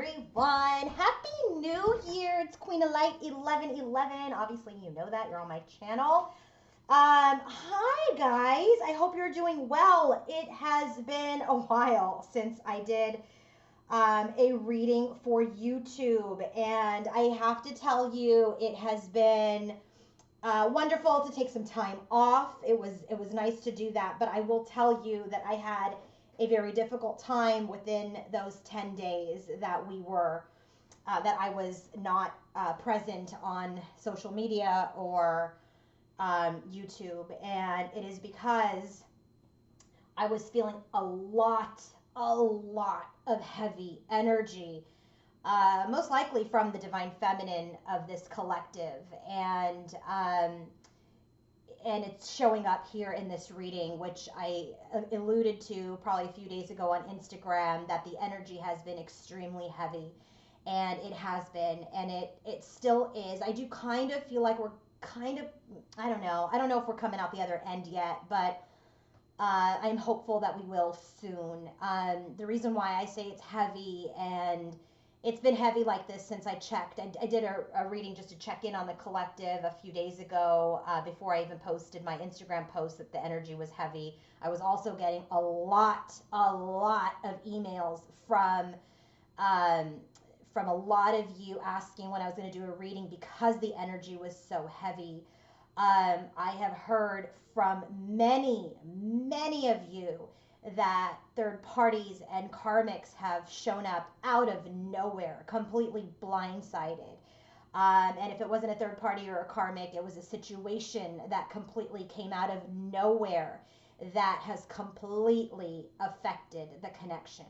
everyone. Happy New Year. It's Queen of Light 1111. Obviously, you know that. You're on my channel. Hi, guys. I hope you're doing well. It has been a while since I did a reading for YouTube, and I have to tell you, it has been wonderful to take some time off. It was nice to do that, but I will tell you that I had a very difficult time within those 10 days that I was not present on social media or YouTube, and it is because I was feeling a lot of heavy energy, most likely from the divine feminine of this collective, and it's showing up here in this reading, which I alluded to probably a few days ago on Instagram, that the energy has been extremely heavy, and it has been, and it still is. I do kind of feel like we're kind of, I don't know if we're coming out the other end yet, but I'm hopeful that we will soon. The reason why I say it's heavy, and it's been heavy like this since I checked. I did a reading just to check in on the collective a few days ago, before I even posted my Instagram post that the energy was heavy. I was also getting a lot of emails from a lot of you asking when I was going to do a reading because the energy was so heavy. I have heard from many of you that third parties and karmics have shown up out of nowhere, completely blindsided. And if it wasn't a third party or a karmic, it was a situation that completely came out of nowhere that has completely affected the connection.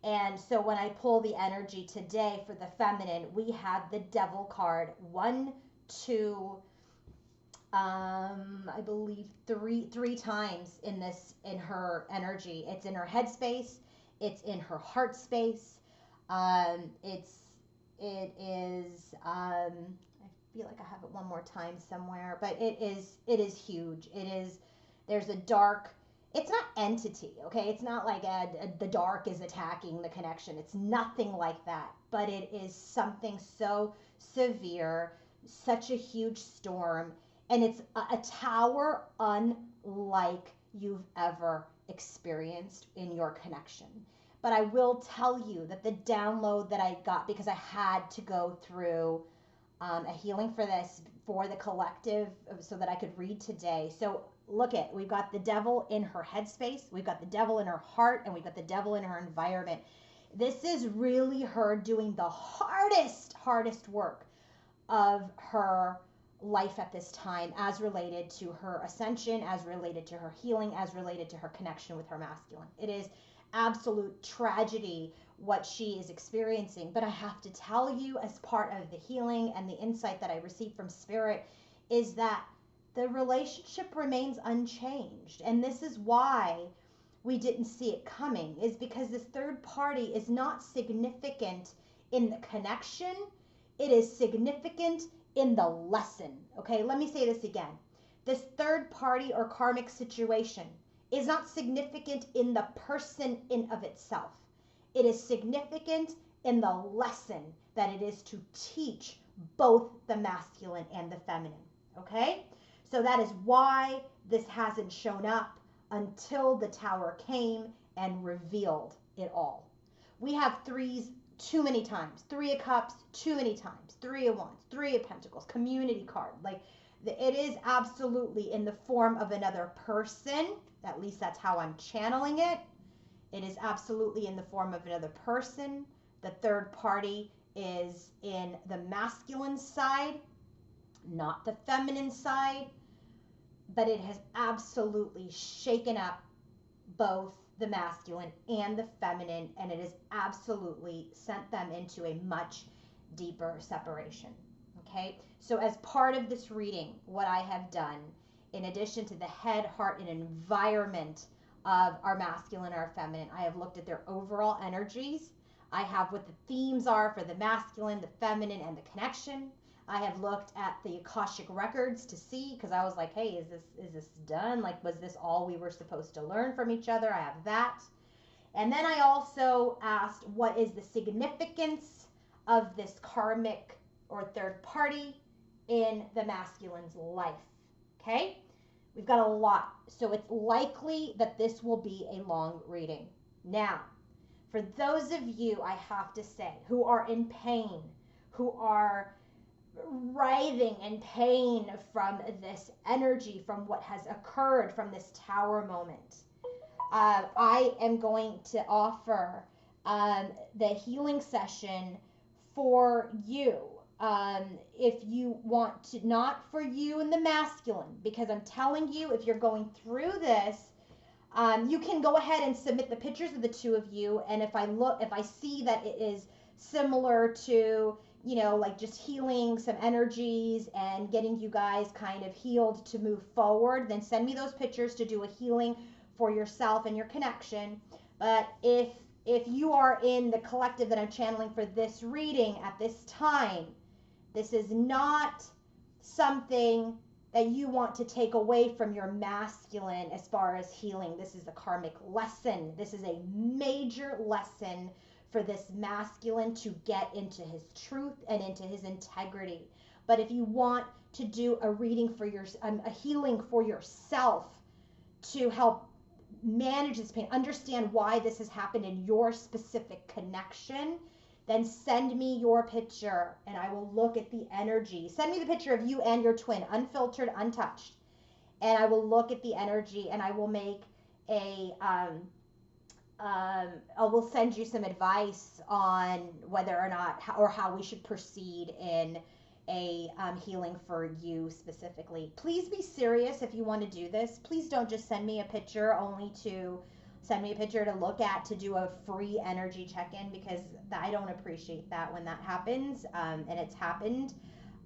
And so when I pull the energy today for the feminine, we have the Devil card. One, two, I believe three times in her energy. It's in her head space. It's in her heart space. It is, I feel like I have it one more time somewhere, but it is huge. There's a dark, it's not entity, okay? It's not like the dark is attacking the connection. It's nothing like that, but it is something so severe, such a huge storm. And it's a tower unlike you've ever experienced in your connection. But I will tell you that the download that I got, because I had to go through a healing for this, for the collective, so that I could read today. So look at, we've got the devil in her headspace, we've got the devil in her heart, and we've got the devil in her environment. This is really her doing the hardest work of her life at this time, as related to her ascension, as related to her healing, as related to her connection with her masculine. It is absolute tragedy what she is experiencing, but I have to tell you, as part of the healing and the insight that I received from spirit, is that the relationship remains unchanged. And this is why we didn't see it coming, is because this third party is not significant in the connection. It is significant in the lesson. Okay, let me say this again. This third party or karmic situation is not significant in the person in of itself. It is significant in the lesson that it is to teach both the masculine and the feminine. Okay, so that is why this hasn't shown up until the tower came and revealed it all. We have threes too many times, three of cups too many times, three of wands, three of pentacles, community card. Like, it is absolutely in the form of another person. At least that's how I'm channeling it. It is absolutely in the form of another person. The third party is in the masculine side, not the feminine side, but it has absolutely shaken up both the masculine and the feminine, and it has absolutely sent them into a much deeper separation. Okay, so as part of this reading, what I have done, in addition to the head, heart, and environment of our masculine, our feminine, I have looked at their overall energies. I have what the themes are for the masculine, the feminine, and the connection. I have looked at the Akashic Records to see, because I was like, hey, is this done? Like, was this all we were supposed to learn from each other? I have that. And then I also asked, what is the significance of this karmic or third party in the masculine's life? Okay? We've got a lot. So it's likely that this will be a long reading. Now, for those of you, I have to say, who are in pain, who are writhing in pain from this energy, from what has occurred, from this tower moment, I am going to offer the healing session for you. If you want to, not for you and the masculine, because I'm telling you, if you're going through this, you can go ahead and submit the pictures of the two of you. And if I see that it is similar to, like just healing some energies and getting you guys kind of healed to move forward, then send me those pictures to do a healing for yourself and your connection. But if you are in the collective that I'm channeling for this reading at this time, this is not something that you want to take away from your masculine as far as healing. This is a karmic lesson. This is a major lesson for this masculine to get into his truth and into his integrity. But if you want to do a reading for a healing for yourself to help manage this pain, understand why this has happened in your specific connection, then send me your picture and I will look at the energy. Send me the picture of you and your twin, unfiltered, untouched. And I will look at the energy and I will make I will send you some advice on whether or not, or how we should proceed in a healing for you specifically. Please be serious if you want to do this. Please don't just send me a picture only to send me a picture to look at, to do a free energy check-in, because I don't appreciate that when that happens, and it's happened.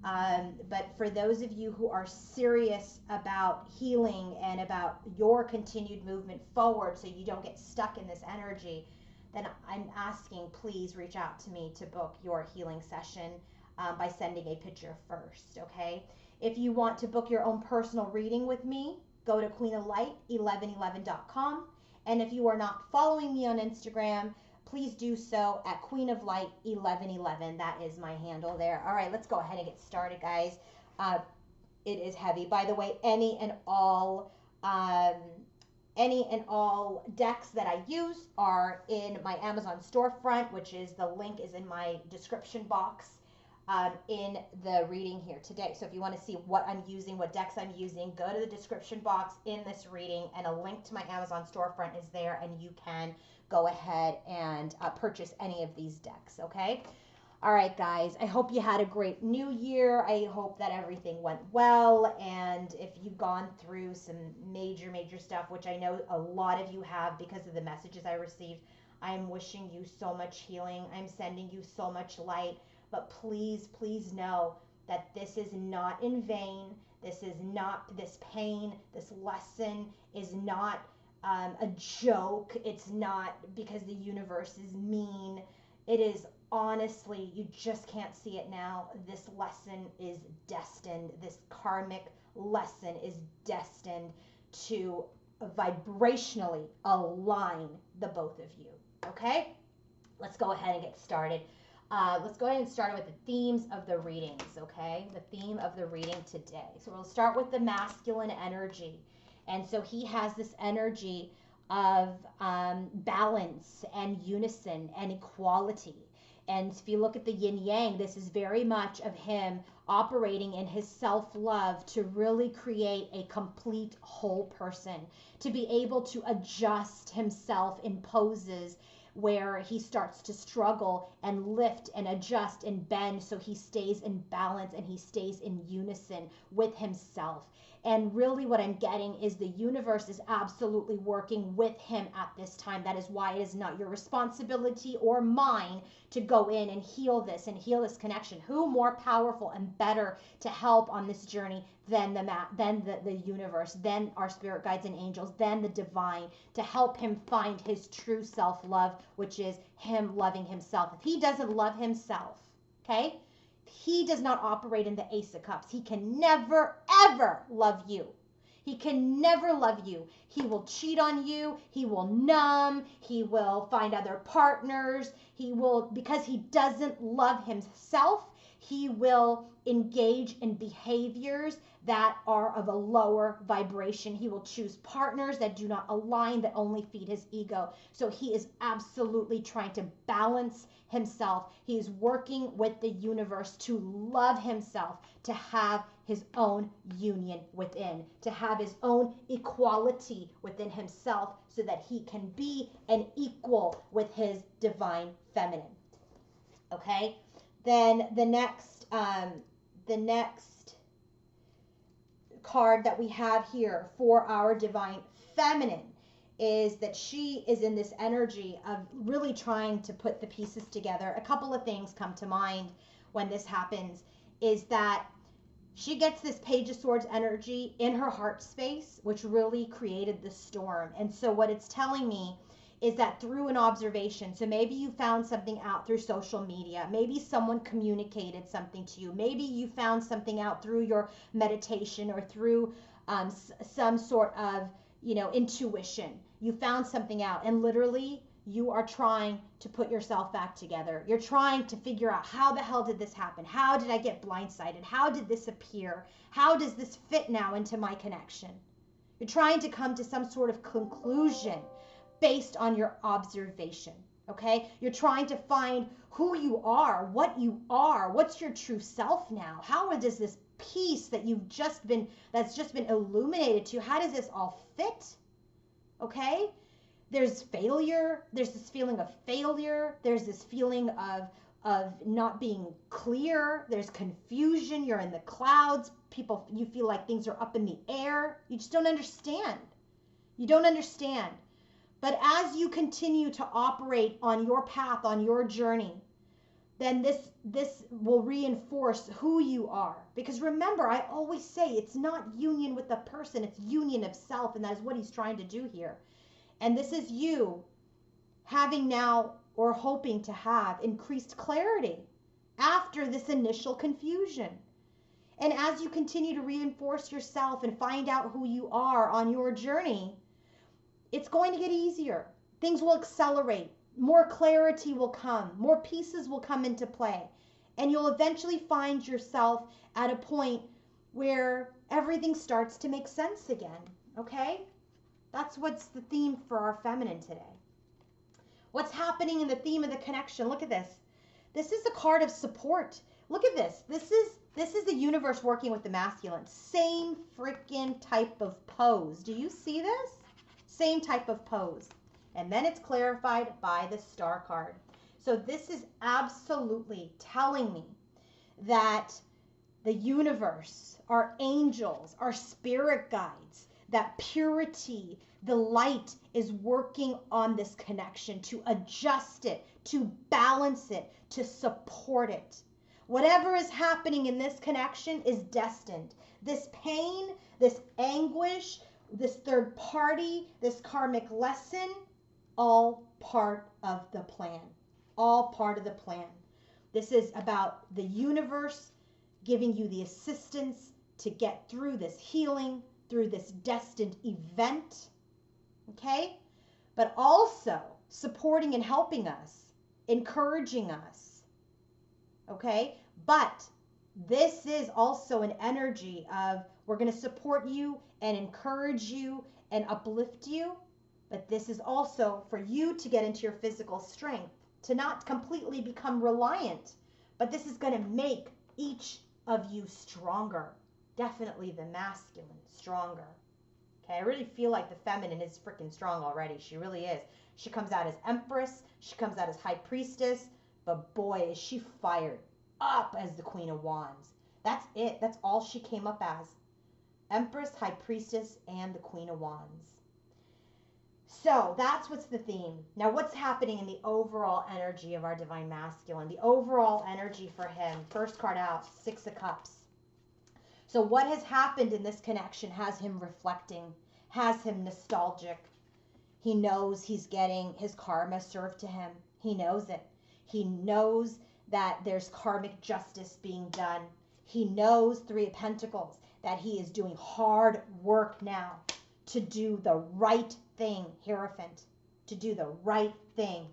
But for those of you who are serious about healing and about your continued movement forward so you don't get stuck in this energy, then I'm asking, please reach out to me to book your healing session by sending a picture first, okay? If you want to book your own personal reading with me, go to queenoflight1111.com. And if you are not following me on Instagram, please do so at queenoflight1111. That is my handle there. All right, let's go ahead and get started, guys. It is heavy. By the way, any and all decks that I use are in my Amazon storefront, which is, the link is in my description box in the reading here today. So if you want to see what I'm using, what decks I'm using, go to the description box in this reading, and a link to my Amazon storefront is there, and you can go ahead and purchase any of these decks, okay? All right, guys, I hope you had a great new year. I hope that everything went well, and if you've gone through some major stuff, which I know a lot of you have because of the messages I received, I am wishing you so much healing. I'm sending you so much light. But please, please know that this is not in vain. This is not, this pain, this lesson is not a joke. It's not because the universe is mean. It is, honestly, you just can't see it now. This lesson is destined. This karmic lesson is destined to vibrationally align the both of you. Okay? Let's go ahead and get started. Let's go ahead and start with the themes of the readings, okay? The theme of the reading today. So we'll start with the masculine energy. And so he has this energy of balance and unison and equality. And if you look at the yin yang, this is very much of him operating in his self-love to really create a complete whole person, to be able to adjust himself in poses where he starts to struggle and lift and adjust and bend, so he stays in balance and he stays in unison with himself. And really what I'm getting is the universe is absolutely working with him at this time. That is why it is not your responsibility or mine to go in and heal this connection. Who more powerful and better to help on this journey than the universe, than our spirit guides and angels, than the divine, to help him find his true self-love, which is him loving himself. If he doesn't love himself, okay, he does not operate in the Ace of Cups. He can never, ever love you. He can never love you. He will cheat on you. He will numb. He will find other partners. He will, because he doesn't love himself, he will engage in behaviors that are of a lower vibration. He will choose partners that do not align, that only feed his ego. So he is absolutely trying to balance himself. He is working with the universe to love himself, to have his own union within, to have his own equality within himself, so that he can be an equal with his divine feminine. Okay? Then the next card that we have here for our divine feminine is that she is in this energy of really trying to put the pieces together. A couple of things come to mind when this happens, is that she gets this Page of Swords energy in her heart space, which really created the storm. And so what it's telling me is that through an observation, so maybe you found something out through social media, maybe someone communicated something to you, maybe you found something out through your meditation or through some sort of, intuition. You found something out, and literally you are trying to put yourself back together. You're trying to figure out, how the hell did this happen? How did I get blindsided? How did this appear? How does this fit now into my connection? You're trying to come to some sort of conclusion based on your observation, okay? You're trying to find who you are, what you are, what's your true self now? How does this piece that that's just been illuminated to you, how does this all fit? Okay? There's failure, there's this feeling of failure, there's this feeling of not being clear, there's confusion, you're in the clouds, you feel like things are up in the air, you just don't understand. You don't understand. But as you continue to operate on your path, on your journey, then this will reinforce who you are. Because remember, I always say it's not union with the person, it's union of self, and that is what he's trying to do here. And this is you having now, or hoping to have, increased clarity after this initial confusion. And as you continue to reinforce yourself and find out who you are on your journey, it's going to get easier. Things will accelerate. More clarity will come. More pieces will come into play. And you'll eventually find yourself at a point where everything starts to make sense again. Okay? That's what's the theme for our feminine today. What's happening in the theme of the connection? Look at this. This is a card of support. Look at this. This is the universe working with the masculine. Same freaking type of pose. Do you see this? Same type of pose. And then it's clarified by the star card. So this is absolutely telling me that the universe, our angels, our spirit guides, that purity, the light is working on this connection to adjust it, to balance it, to support it. Whatever is happening in this connection is destined. This pain, this anguish, this third party, this karmic lesson, all part of the plan. All part of the plan. This is about the universe giving you the assistance to get through this healing, through this destined event, okay? But also supporting and helping us, encouraging us, okay? But this is also an energy of, we're going to support you and encourage you and uplift you, but this is also for you to get into your physical strength, to not completely become reliant, but this is going to make each of you stronger. Definitely the masculine stronger. Okay, I really feel like the feminine is freaking strong already. She really is. She comes out as Empress. She comes out as High Priestess. But boy, is she fired up as the Queen of Wands. That's it. That's all she came up as. Empress, High Priestess, and the Queen of Wands. So that's what's the theme. Now what's happening in the overall energy of our Divine Masculine? The overall energy for him. First card out, Six of Cups. So what has happened in this connection has him reflecting, has him nostalgic. He knows he's getting his karma served to him. He knows it. He knows that there's karmic justice being done. He knows, Three of Pentacles, that he is doing hard work now to do the right thing, Hierophant, to do the right thing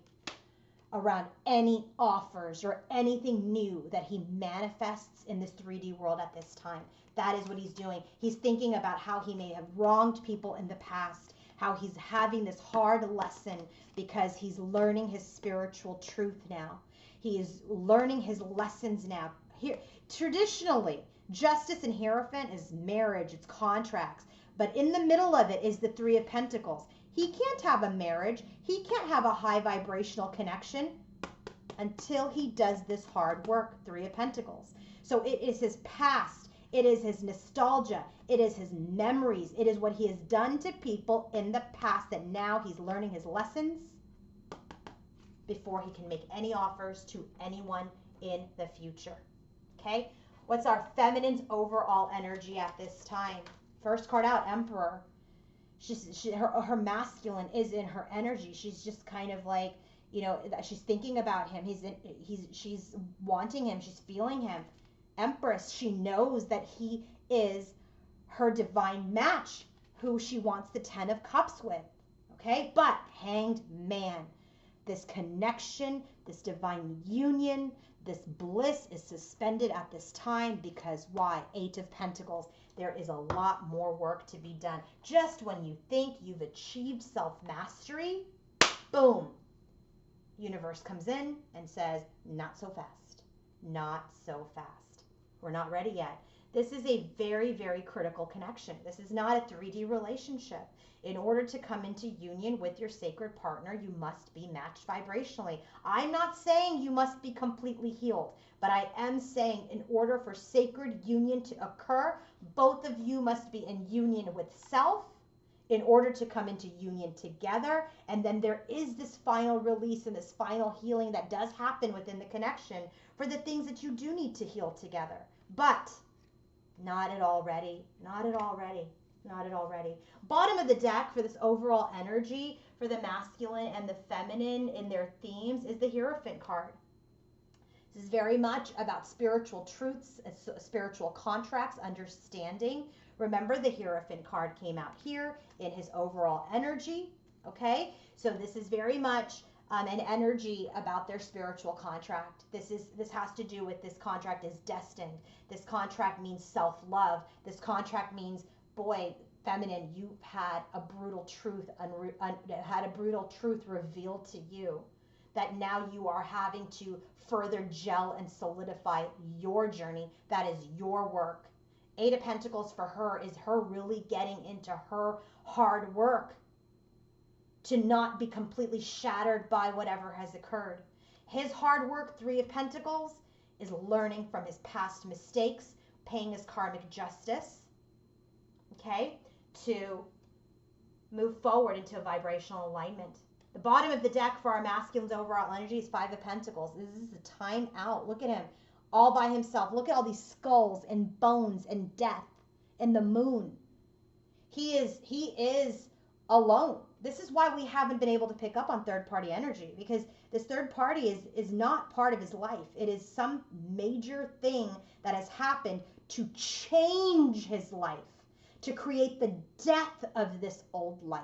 around any offers or anything new that he manifests in this 3D world at this time. That is what he's doing. He's thinking about how he may have wronged people in the past, how he's having this hard lesson because he's learning his spiritual truth now. He is learning his lessons now. Here, traditionally, justice and Hierophant is marriage, it's contracts. But in the middle of it is the Three of Pentacles. He can't have a marriage. He can't have a high vibrational connection until he does this hard work, Three of Pentacles. So it is his past. It is his nostalgia. It is his memories. It is what he has done to people in the past that now he's learning his lessons before he can make any offers to anyone in the future. Okay? What's our feminine's overall energy at this time? First card out, Emperor. Her masculine is in her energy. She's just kind of like, you know, she's thinking about him. She's wanting him. She's feeling him. Empress, she knows that he is her divine match, who she wants the 10 of Cups with. Okay? But Hanged Man, this connection, this divine union, this bliss is suspended at this time because why? 8 of Pentacles. There is a lot more work to be done. Just when you think you've achieved self-mastery, boom, universe comes in and says, not so fast, not so fast. We're not ready yet. This is a very, very critical connection. This is not a 3D relationship. In order to come into union with your sacred partner, you must be matched vibrationally. I'm not saying you must be completely healed, but I am saying in order for sacred union to occur, both of you must be in union with self in order to come into union together. And then there is this final release and this final healing that does happen within the connection for the things that you do need to heal together. But not at all ready. Not at all ready. Not at all ready. Bottom of the deck for this overall energy for the masculine and the feminine in their themes is the Hierophant card. This is very much about spiritual truths, spiritual contracts, understanding. Remember, the Hierophant card came out here in his overall energy. Okay, so this is very much an energy about their spiritual contract. This has to do with this contract is destined. This contract means self-love. This contract means, boy, feminine, you've had a brutal truth revealed to you that now you are having to further gel and solidify your journey. That is your work. 8 of Pentacles for her is her really getting into her hard work to not be completely shattered by whatever has occurred. His hard work, 3 of Pentacles, is learning from his past mistakes, paying his karmic justice, okay, to move forward into a vibrational alignment. The bottom of the deck for our masculine's overall energy is 5 of Pentacles. This is a time out. Look at him all by himself. Look at all these skulls and bones and death and the moon. He is alone. This is why we haven't been able to pick up on third-party energy, because this third party is not part of his life. It is some major thing that has happened to change his life, to create the death of this old life.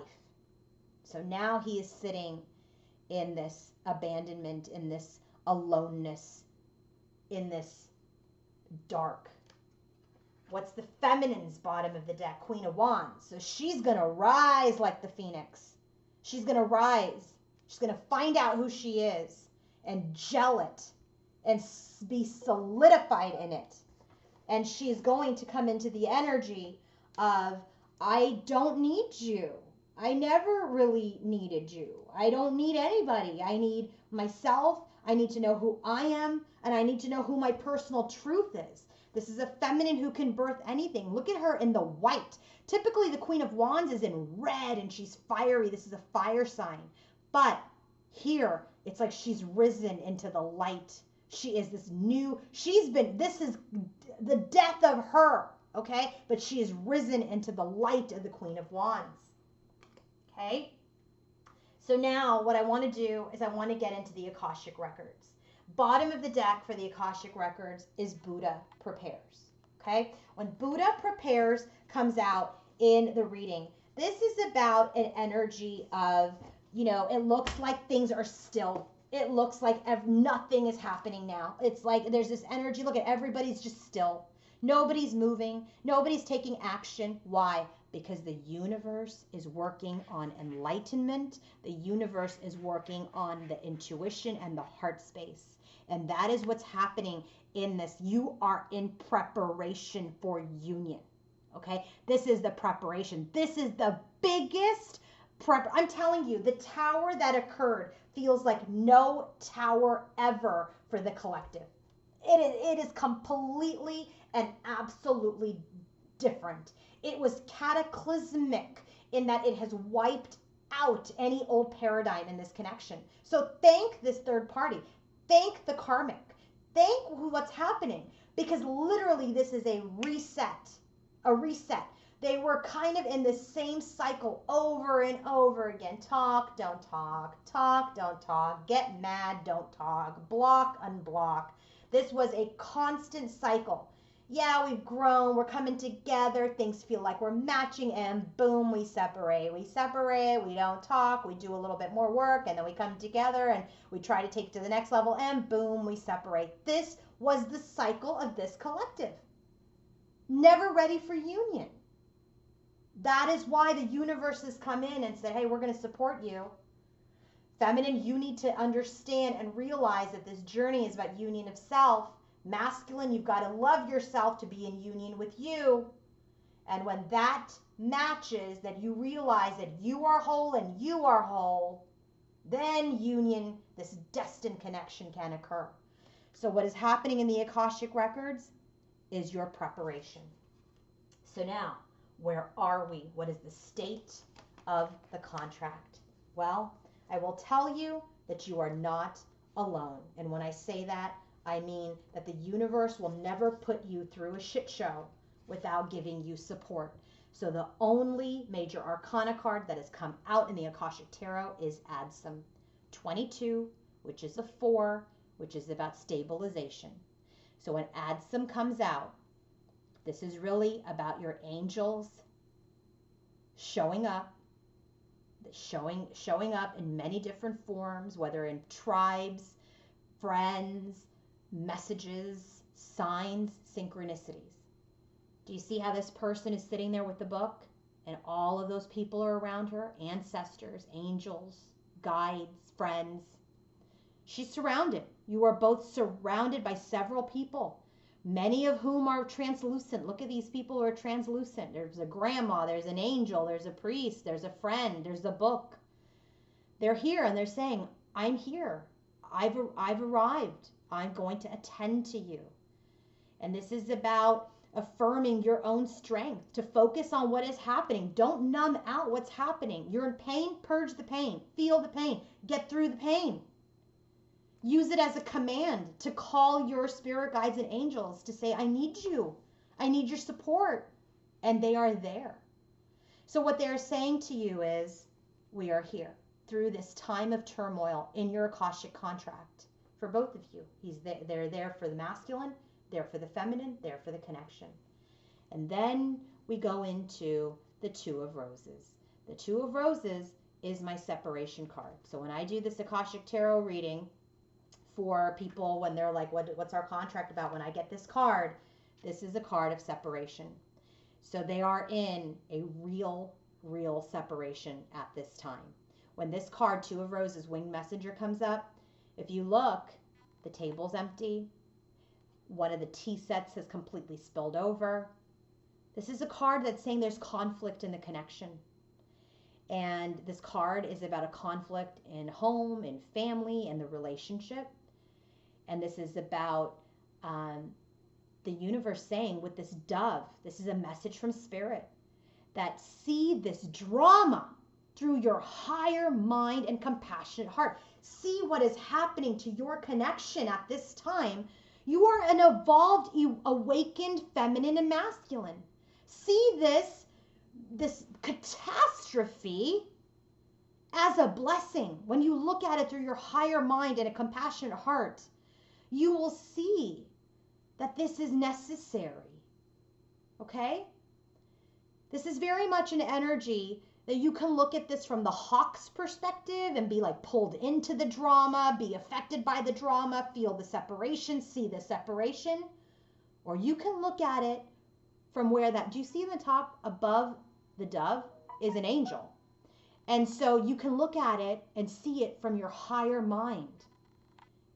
So now he is sitting in this abandonment, in this aloneness, in this dark. What's the feminine's bottom of the deck? Queen of Wands. So she's going to rise like the phoenix. She's going to rise. She's going to find out who she is and gel it and be solidified in it. And she's going to come into the energy of, I don't need you. I never really needed you. I don't need anybody. I need myself. I need to know who I am, and I need to know who my personal truth is. This is a feminine who can birth anything. Look at her in the white. Typically, the Queen of Wands is in red, and she's fiery. This is a fire sign. But here, it's like she's risen into the light. She is this new, this is the death of her, okay? But she is risen into the light of the Queen of Wands, okay? So now what I want to do is I want to get into the Akashic Records. Bottom of the deck for the Akashic Records is Buddha prepares. Okay? When Buddha prepares comes out in the reading, this is about an energy of, it looks like things are still. It looks like nothing is happening now. It's like there's this energy. Look at everybody's just still. Nobody's moving. Nobody's taking action. Why? Because the universe is working on enlightenment. The universe is working on the intuition and the heart space. And that is what's happening in this. You are in preparation for union. Okay? This is the preparation. This is the biggest I'm telling you, the tower that occurred feels like no tower ever for the collective. It is completely and absolutely different. It was cataclysmic in that it has wiped out any old paradigm in this connection. So thank this third party. Thank the karmic. Thank what's happening, because literally this is a reset. A reset. They were kind of in the same cycle over and over again. Talk, don't talk. Talk, don't talk. Get mad, don't talk. Block, unblock. This was a constant cycle. Yeah, we've grown. We're coming together. Things feel like we're matching, and boom, we separate. We separate. We don't talk. We do a little bit more work, and then we come together, and we try to take it to the next level, and boom, we separate. This was the cycle of this collective. Never ready for union. That is why the universe has come in and said, hey, we're going to support you. Feminine, you need to understand and realize that this journey is about union of self. Masculine, you've got to love yourself to be in union with you. And when that matches, that you realize that you are whole and you are whole, then union, this destined connection, can occur. So what is happening in the Akashic Records is your preparation. So now, where are we? What is the state of the contract? Well, I will tell you that you are not alone. And when I say that, I mean that the universe will never put you through a shit show without giving you support. So the only major arcana card that has come out in the Akashic Tarot is Adsum 22, which is a 4, which is about stabilization. So when Adsum comes out, this is really about your angels showing up in many different forms, whether in tribes, friends, messages, signs, synchronicities. Do you see how this person is sitting there with the book and all of those people are around her? Ancestors, angels, guides, friends. She's surrounded. You are both surrounded by several people, many of whom are translucent. Look at these people who are translucent. There's a grandma, there's an angel, there's a priest, there's a friend, there's a book. They're here and they're saying, I'm here. I've arrived. I'm going to attend to you. And this is about affirming your own strength, to focus on what is happening. Don't numb out what's happening. You're in pain, purge the pain. Feel the pain. Get through the pain. Use it as a command to call your spirit guides and angels to say, I need you. I need your support. And they are there. So what they're saying to you is, we are here through this time of turmoil in your Akashic contract for both of you. They're there for the masculine, they're for the feminine, they're for the connection. And then we go into the Two of Roses. The Two of Roses is my separation card. So when I do this Akashic Tarot reading, for people when they're like, what's our contract about? When I get this card, this is a card of separation. So they are in a real separation at this time. When this card, Two of Roses, Winged Messenger, comes up, if you look, the table's empty. One of the tea sets has completely spilled over. This is a card that's saying there's conflict in the connection. And this card is about a conflict in home, in family, and the relationship. And this is about the universe saying with this dove, this is a message from spirit, that see this drama through your higher mind and compassionate heart. See what is happening to your connection at this time. You are an evolved, awakened feminine and masculine. See this catastrophe as a blessing. When you look at it through your higher mind and a compassionate heart, you will see that this is necessary. Okay? This is very much an energy that you can look at this from the hawk's perspective and be like pulled into the drama, be affected by the drama, feel the separation, see the separation. Or you can look at it from where that, do you see in the top above the dove is an angel? And so you can look at it and see it from your higher mind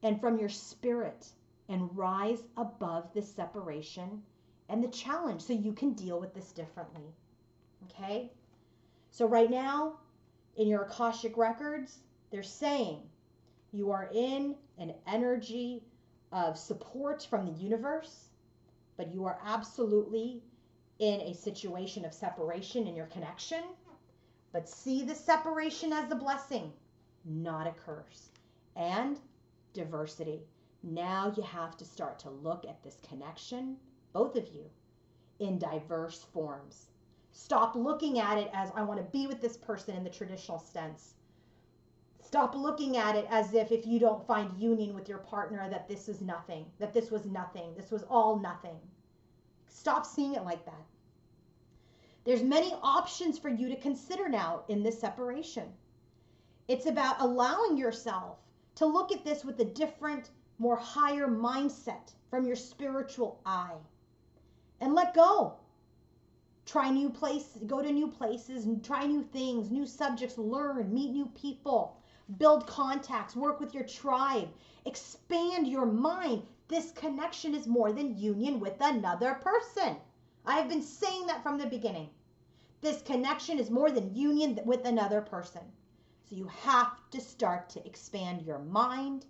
and from your spirit and rise above the separation and the challenge so you can deal with this differently. Okay? So right now, in your Akashic Records, they're saying you are in an energy of support from the universe, but you are absolutely in a situation of separation in your connection. But see the separation as a blessing, not a curse. And diversity. Now you have to start to look at this connection, both of you, in diverse forms. Stop looking at it as I want to be with this person in the traditional sense. Stop looking at it as if you don't find union with your partner, that this is nothing, that this was nothing, this was all nothing. Stop seeing it like that. There's many options for you to consider now in this separation. It's about allowing yourself to look at this with a different, more higher mindset from your spiritual eye. And let go. Try new places, go to new places, and try new things, new subjects, learn, meet new people, build contacts, work with your tribe, expand your mind. This connection is more than union with another person. I've been saying that from the beginning. This connection is more than union with another person. So you have to start to expand your mind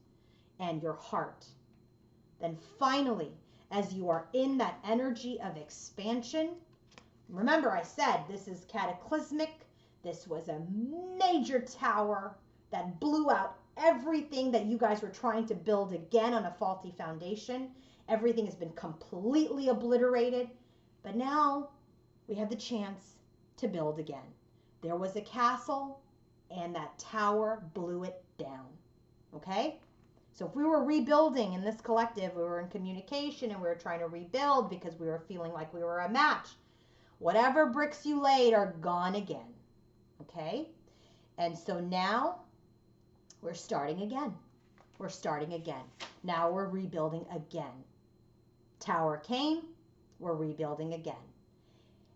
and your heart. Then finally, as you are in that energy of expansion, remember I said this is cataclysmic. This was a major tower that blew out everything that you guys were trying to build again on a faulty foundation. Everything has been completely obliterated. But now we have the chance to build again. There was a castle and that tower blew it down. Okay? So if we were rebuilding in this collective, we were in communication and we were trying to rebuild because we were feeling like we were a match. Whatever bricks you laid are gone again. Okay? And so now we're starting again. We're starting again. Now we're rebuilding again. Tower came, we're rebuilding again.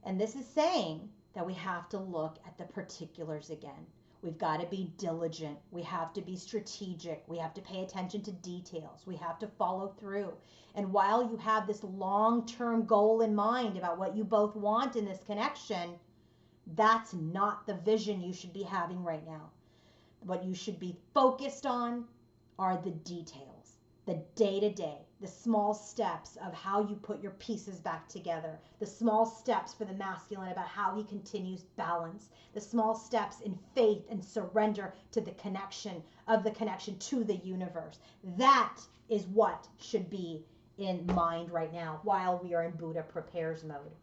And this is saying that we have to look at the particulars again. We've got to be diligent. We have to be strategic. We have to pay attention to details. We have to follow through. And while you have this long-term goal in mind about what you both want in this connection, that's not the vision you should be having right now. What you should be focused on are the details, the day-to-day, the small steps of how you put your pieces back together, the small steps for the masculine about how he continues balance, the small steps in faith and surrender to the connection to the universe. That is what should be in mind right now while we are in Buddha prepares mode.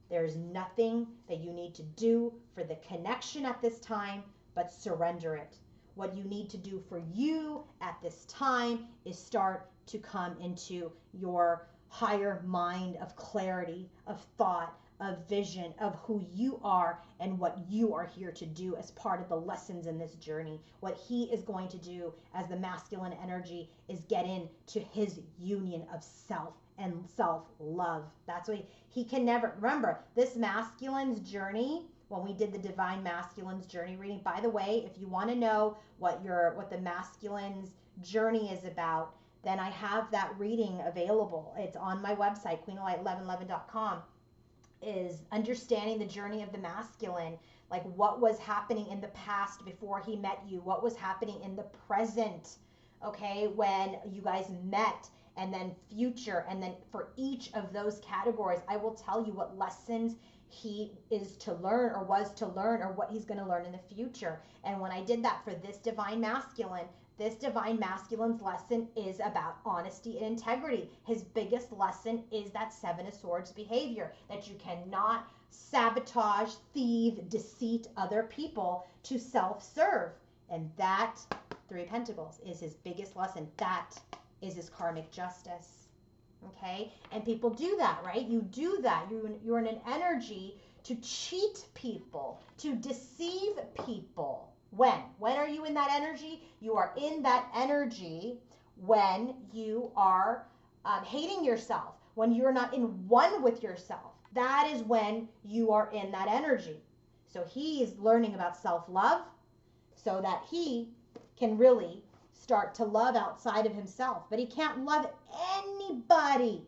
There's nothing that you need to do for the connection at this time but surrender it. What you need to do for you at this time is start to come into your higher mind of clarity, of thought, of vision, of who you are and what you are here to do as part of the lessons in this journey. What he is going to do as the masculine energy is get into his union of self and self-love. That's what he can never, remember, this masculine's journey, when we did the Divine Masculine's Journey reading, by the way, if you want to know what the masculine's journey is about, then I have that reading available. It's on my website, queenoflight1111.com, is understanding the journey of the masculine, like what was happening in the past before he met you, what was happening in the present, okay, when you guys met, and then future, and then for each of those categories, I will tell you what lessons he is to learn or was to learn or what he's going to learn in the future. And when I did that for this Divine Masculine's lesson is about honesty and integrity. His biggest lesson is that Seven of Swords behavior, that you cannot sabotage, thieve, deceit other people to self-serve. And that, Three of Pentacles, is his biggest lesson. That is his karmic justice. Okay? And people do that, right? You do that. You're in an energy to cheat people, to deceive people. When? When are you in that energy? You are in that energy when you are hating yourself, when you're not in one with yourself. That is when you are in that energy. So he's learning about self-love so that he can really start to love outside of himself. But he can't love anybody,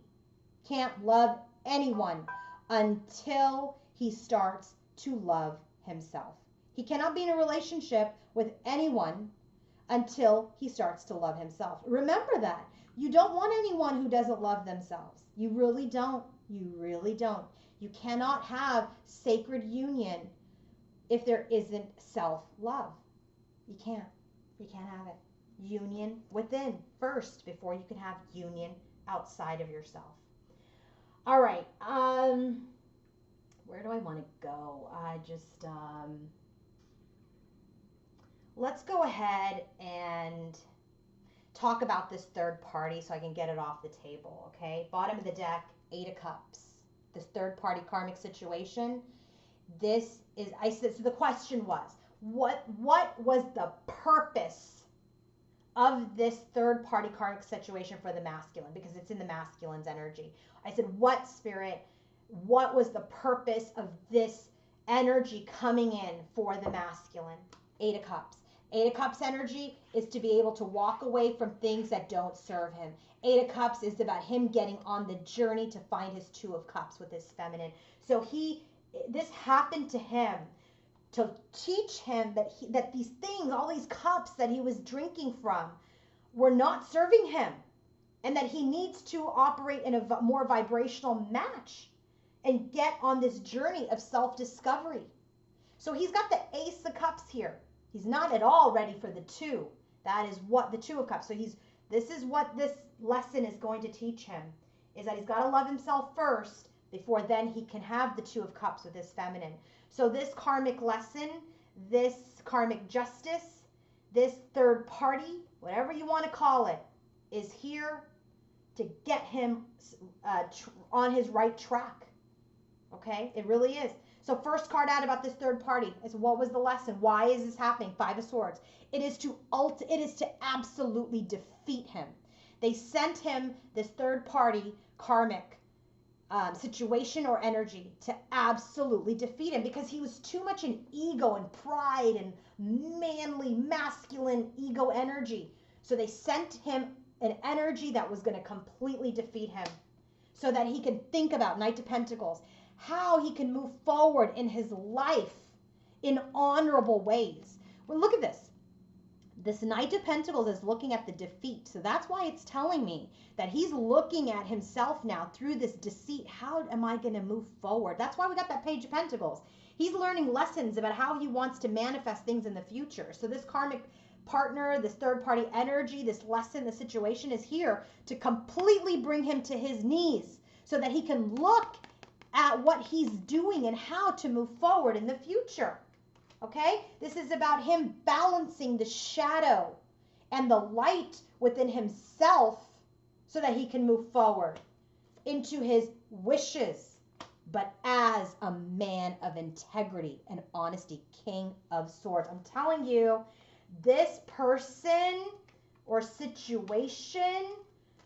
can't love anyone until he starts to love himself. He cannot be in a relationship with anyone until he starts to love himself. Remember that. You don't want anyone who doesn't love themselves. You really don't. You really don't. You cannot have sacred union if there isn't self-love. You can't. You can't have it. Union within first before you can have union outside of yourself. All right. Where do I want to go? Let's go ahead and talk about this third party so I can get it off the table, okay? Bottom of the deck, 8 of Cups. This third party karmic situation. This is, so the question was, what was the purpose of this third party karmic situation for the masculine? Because it's in the masculine's energy. I said, what was the purpose of this energy coming in for the masculine? 8 of Cups. 8 of Cups energy is to be able to walk away from things that don't serve him. 8 of Cups is about him getting on the journey to find his 2 of Cups with his feminine. So this happened to him to teach him that these things, all these cups that he was drinking from, were not serving him, and that he needs to operate in a more vibrational match and get on this journey of self-discovery. So he's got the Ace of Cups here. He's not at all ready for the 2. That is what the 2 of Cups. So this is what this lesson is going to teach him, is that he's got to love himself first before then he can have the 2 of Cups with his feminine. So this karmic lesson, this karmic justice, this third party, whatever you want to call it, is here to get him on his right track. Okay? It really is. So first card out about this third party is, what was the lesson? Why is this happening? 5 of Swords. It is to absolutely defeat him. They sent him this third party karmic situation or energy to absolutely defeat him, because he was too much in ego and pride and manly, masculine ego energy. So they sent him an energy that was going to completely defeat him, so that he can think about, Knight of Pentacles, how he can move forward in his life in honorable ways. Well, look at this. This Knight of Pentacles is looking at the defeat. So that's why it's telling me that he's looking at himself now through this deceit. How am I going to move forward? That's why we got that Page of Pentacles. He's learning lessons about how he wants to manifest things in the future. So this karmic partner, this third party energy, this lesson, the situation is here to completely bring him to his knees so that he can look at what he's doing and how to move forward in the future. Okay? This is about him balancing the shadow and the light within himself so that he can move forward into his wishes, but as a man of integrity and honesty, King of Swords. I'm telling you, this person or situation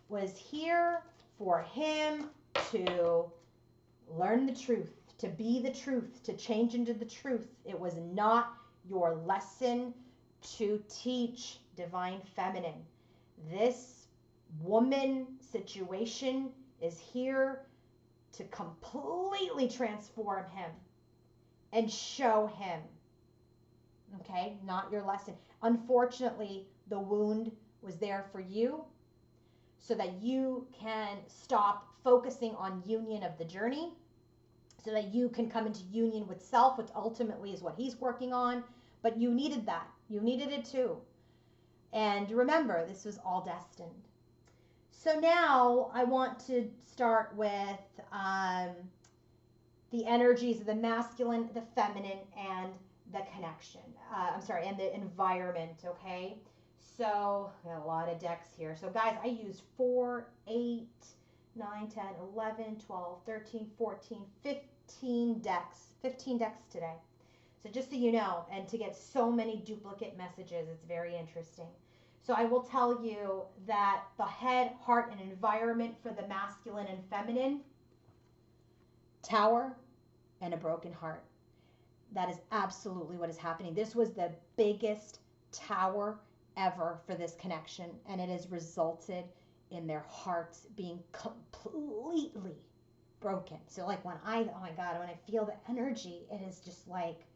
was here for him to learn the truth, to be the truth, to change into the truth. It was not your lesson to teach divine feminine. This woman situation is here to completely transform him and show him. Okay, not your lesson. Unfortunately, the wound was there for you so that you can stop focusing on union of the journey, so that you can come into union with self, which ultimately is what he's working on. But you needed that. You needed it too. And remember, this was all destined. So now I want to start with the energies of the masculine, the feminine, and the connection. And the environment, okay? So, got a lot of decks here. So guys, I used 4, 8, 9, 10, 11, 12, 13, 14, 15 decks. 15 decks today. So just so you know, and to get so many duplicate messages, it's very interesting. So I will tell you that the head, heart, and environment for the masculine and feminine, Tower and a broken heart. That is absolutely what is happening. This was the biggest tower ever for this connection, and it has resulted in their hearts being completely broken. So like when oh my God, when I feel the energy, it is just like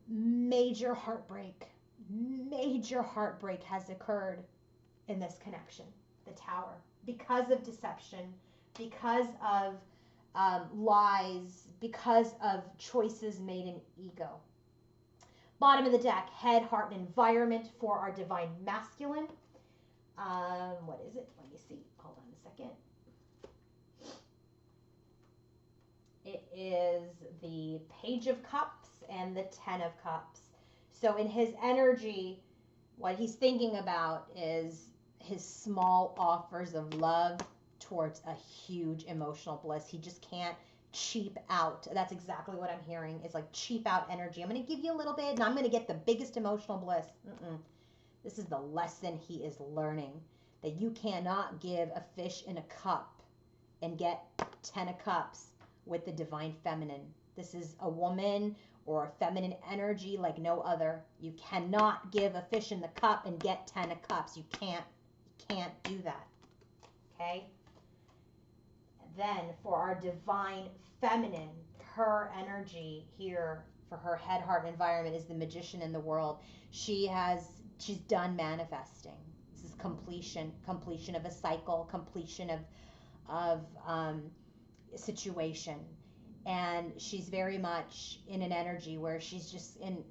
major heartbreak has occurred in this connection, the tower, because of deception, because of lies, because of choices made in ego. Bottom of the deck, head, heart, and environment for our divine masculine. What is it? Let me see. Hold on a second. It is the Page of Cups and the Ten of Cups. So in his energy, what he's thinking about is his small offers of love towards a huge emotional bliss. He just can't cheap out. That's exactly what I'm hearing, is like cheap out energy. I'm going to give you a little bit and I'm going to get the biggest emotional bliss. This is the lesson he is learning, that you cannot give a fish in a cup and get 10 of cups with the divine feminine. This is a woman or a feminine energy like no other. You cannot give a fish in the cup and get 10 of cups. You can't do that. Okay? Then for our divine feminine, her energy here for her head, heart, environment is the magician in the world. She's done manifesting. This is completion of a cycle, completion of situation. And she's very much in an energy where she's just in,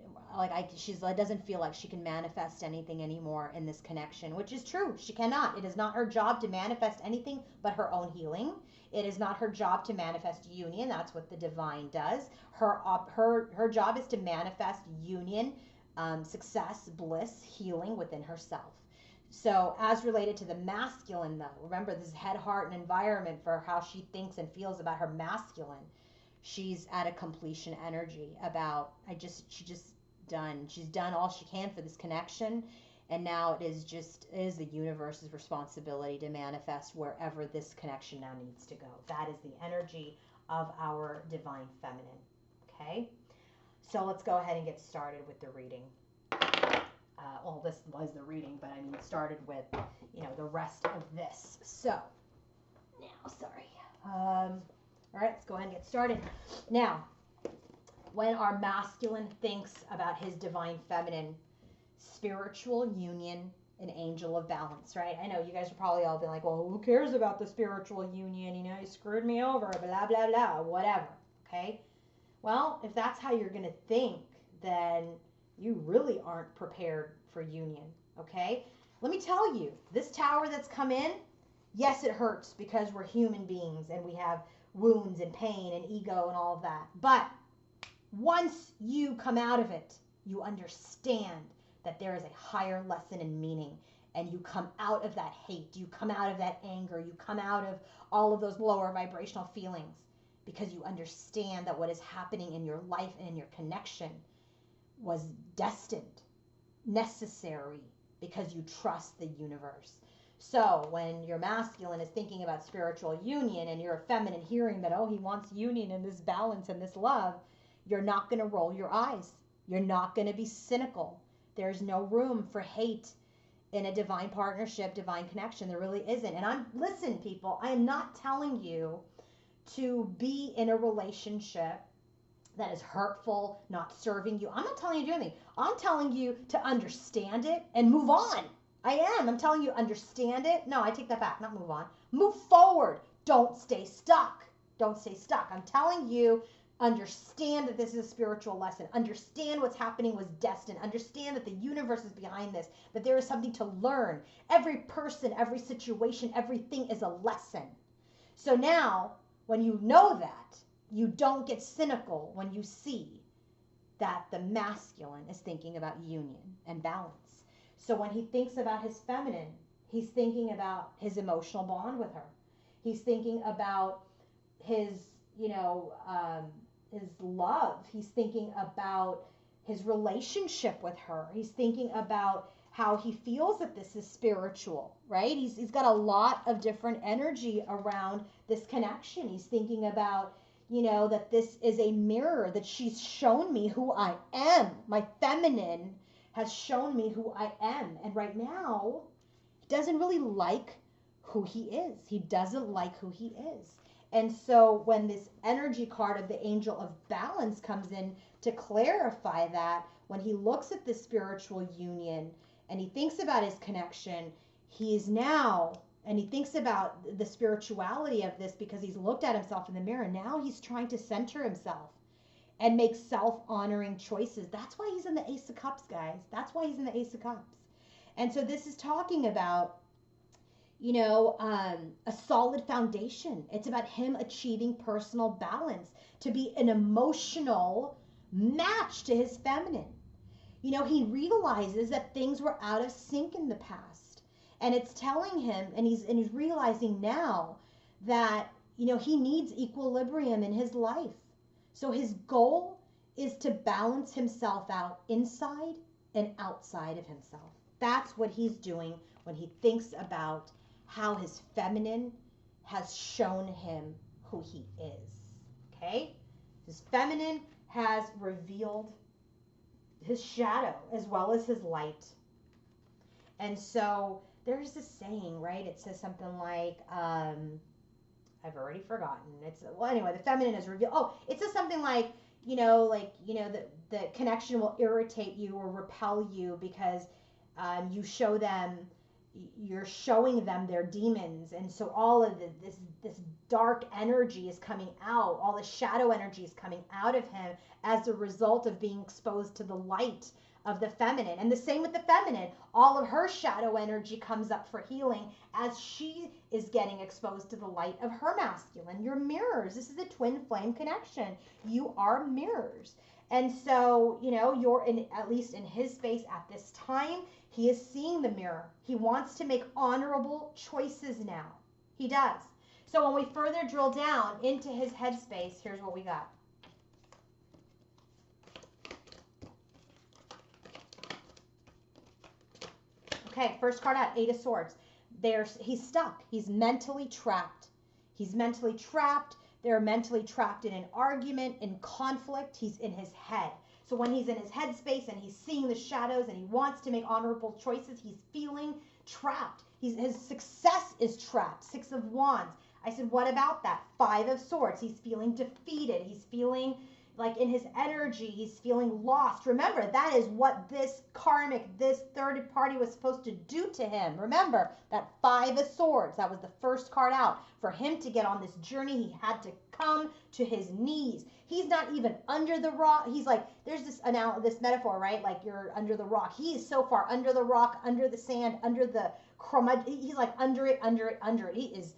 she doesn't feel like she can manifest anything anymore in this connection, which is true. She cannot. It is not her job to manifest anything but her own healing. It is not her job to manifest union. That's what the divine does. Her job is to manifest union, success, bliss, healing within herself. So as related to the masculine, though, remember this is head, heart, and environment for how she thinks and feels about her masculine. She's at a completion energy about, she's done all she can for this connection. And now it is the universe's responsibility to manifest wherever this connection now needs to go. That is the energy of our divine feminine. Okay? So let's go ahead and get started with the reading. Well, this was the reading, but I mean, it started with, the rest of this. So, now, sorry. All right, let's go ahead and get started. Now, when our masculine thinks about his divine feminine, spiritual union, an angel of balance, right? I know you guys are probably all being like, well, who cares about the spiritual union? You screwed me over, blah, blah, blah, whatever, okay? Well, if that's how you're going to think, then you really aren't prepared for union, okay? Let me tell you, this tower that's come in, yes, it hurts because we're human beings and we have wounds and pain and ego and all of that. But once you come out of it, you understand that there is a higher lesson and meaning, and you come out of that hate, you come out of that anger, you come out of all of those lower vibrational feelings, because you understand that what is happening in your life and in your connection was destined, necessary, because you trust the universe. So when your masculine is thinking about spiritual union and you're a feminine hearing that, oh, he wants union and this balance and this love, you're not going to roll your eyes. You're not going to be cynical. There's no room for hate in a divine partnership, divine connection. There really isn't. And listen, people, I am not telling you to be in a relationship that is hurtful, not serving you. I'm not telling you to do anything. I'm telling you to understand it and move on. I'm telling you, understand it. No, I take that back, not move on. Move forward. Don't stay stuck. Don't stay stuck. I'm telling you, understand that this is a spiritual lesson. Understand what's happening was destined. Understand that the universe is behind this, that there is something to learn. Every person, every situation, everything is a lesson. So now, when you know that, you don't get cynical when you see that the masculine is thinking about union and balance. So when he thinks about his feminine, he's thinking about his emotional bond with her. He's thinking about his, you know, his love. He's thinking about his relationship with her. He's thinking about how he feels that this is spiritual, right? He's got a lot of different energy around this connection. He's thinking about, you know, that this is a mirror, that she's shown me who I am. My feminine has shown me who I am. And right now, he doesn't really like who he is. He doesn't like who he is. And so when this energy card of the Angel of Balance comes in to clarify that, when he looks at the spiritual union and he thinks about his connection, he is now, and he thinks about the spirituality of this because he's looked at himself in the mirror. Now he's trying to center himself and make self-honoring choices. That's why he's in the Ace of Cups, guys. That's why he's in the Ace of Cups. And so this is talking about, you know, a solid foundation. It's about him achieving personal balance, to be an emotional match to his feminine. You know, he realizes that things were out of sync in the past. And it's telling him, and he's realizing now that, you know, he needs equilibrium in his life. So his goal is to balance himself out inside and outside of himself. That's what he's doing when he thinks about how his feminine has shown him who he is. Okay? His feminine has revealed his shadow as well as his light. And so there's this saying, right? It says something like, I've already forgotten. It's, well, anyway, the feminine is revealed. Oh, it says something like, the connection will irritate you or repel you because you show them, you're showing them their demons. And so all of this dark energy is coming out. All the shadow energy is coming out of him as a result of being exposed to the light of the feminine. And the same with the feminine. All of her shadow energy comes up for healing as she is getting exposed to the light of her masculine. You're mirrors. This is a twin flame connection. You are mirrors. And so, you know, you're in, at least in his space at this time, he is seeing the mirror. He wants to make honorable choices now. He does. So when we further drill down into his headspace, here's what we got. Okay, first card out, Eight of Swords. He's stuck. He's mentally trapped. He's mentally trapped. They're mentally trapped in an argument, in conflict. He's in his head. So when he's in his headspace and he's seeing the shadows and he wants to make honorable choices, he's feeling trapped. His success is trapped. Six of Wands. I said, what about that? Five of Swords. He's feeling defeated. He's feeling like in his energy, he's feeling lost. Remember, that is what this karmic, this third party was supposed to do to him. Remember, that Five of Swords, that was the first card out. For him to get on this journey, he had to come to his knees. He's not even under the rock. He's like, there's this metaphor, right? Like you're under the rock. He is so far under the rock, under the sand, under the he's like under it. He is,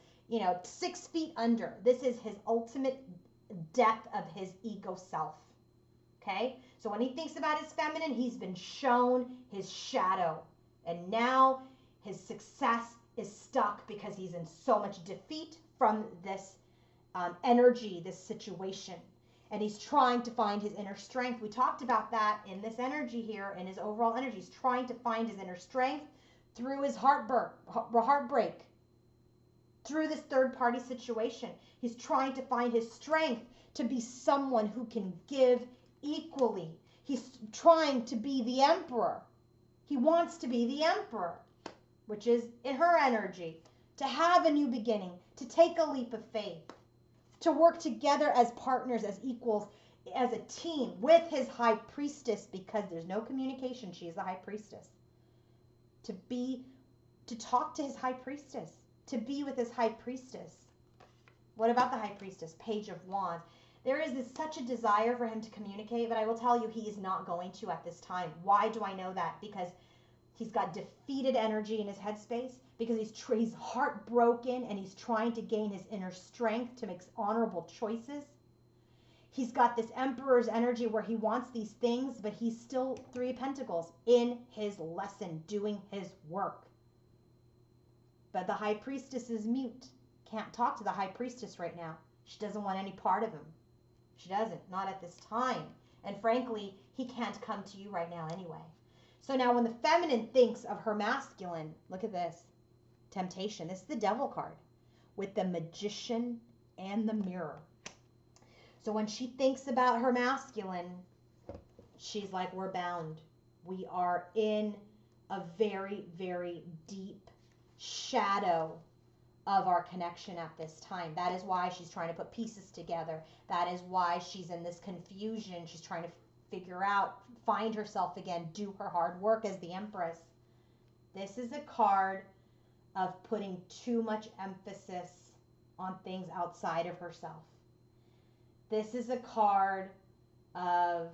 6 feet under. This is his ultimate depth of his ego self. Okay? So when he thinks about his feminine, he's been shown his shadow. And now his success is stuck because he's in so much defeat from this energy, this situation. And he's trying to find his inner strength. We talked about that in this energy here, in his overall energy. He's trying to find his inner strength through his heartbreak, through this third party situation. He's trying to find his strength to be someone who can give equally. He's trying to be the emperor. He wants to be the emperor, which is in her energy, to have a new beginning, to take a leap of faith, to work together as partners, as equals, as a team with his high priestess, because there's no communication. She is the high priestess. To talk to his high priestess, to be with his high priestess. What about the high priestess? Page of Wands. There is such a desire for him to communicate, but I will tell you he is not going to at this time. Why do I know that? Because he's got defeated energy in his headspace, because he's heartbroken and he's trying to gain his inner strength to make honorable choices. He's got this emperor's energy where he wants these things, but he's still Three of Pentacles in his lesson, doing his work. But the high priestess is mute. can't talk to the high priestess right now. She doesn't want any part of him. She doesn't, not at this time. And frankly, he can't come to you right now anyway. So now when the feminine thinks of her masculine, look at this. Temptation. This is the devil card with the magician and the mirror. So when she thinks about her masculine, she's like, we're bound. We are in a very, very deep shadow of our connection at this time. That is why she's trying to put pieces together. That is why she's in this confusion. She's trying to figure out, find herself again, do her hard work as the Empress. This is a card of putting too much emphasis on things outside of herself. This is a card of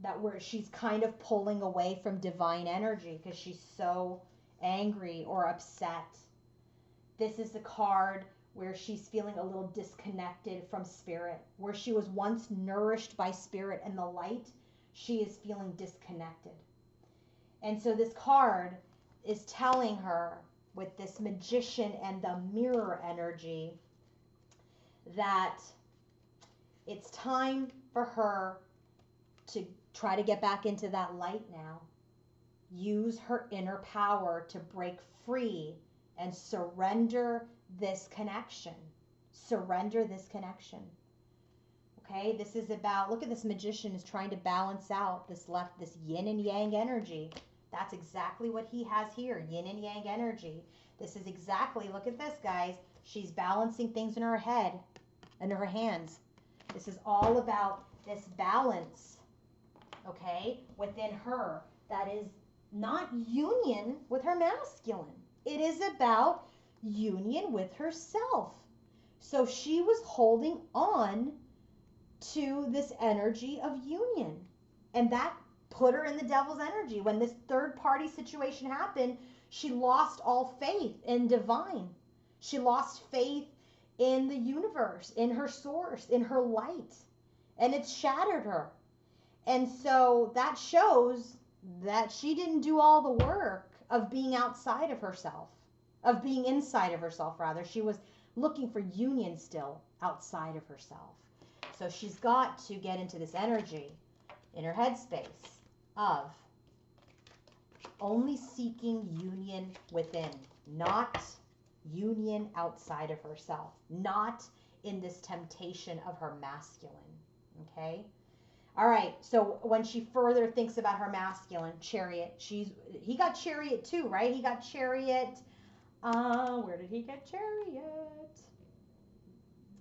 that where she's kind of pulling away from divine energy because she's so angry or upset. This is a card where she's feeling a little disconnected from spirit. Where she was once nourished by spirit and the light, she is feeling disconnected. And so this card is telling her with this magician and the mirror energy that it's time for her to try to get back into that light now. Use her inner power to break free and surrender this connection. Surrender this connection. Okay, this is about, look at this magician is trying to balance out this yin and yang energy. That's exactly what he has here, yin and yang energy. This is exactly, look at this, guys. She's balancing things in her head and her hands. This is all about this balance, okay, within her that is not union with her masculine. It is about union with herself. So she was holding on to this energy of union. And that put her in the devil's energy. When this third party situation happened, she lost all faith in divine. She lost faith in the universe, in her source, in her light. And it shattered her. And so that shows that she didn't do all the work of being outside of herself, of being inside of herself, rather. She was looking for union still outside of herself. So she's got to get into this energy in her headspace of only seeking union within, not union outside of herself, not in this temptation of her masculine. Okay? All right, so when she further thinks about her masculine, Chariot, he got Chariot too, right? He got Chariot. Where did he get Chariot?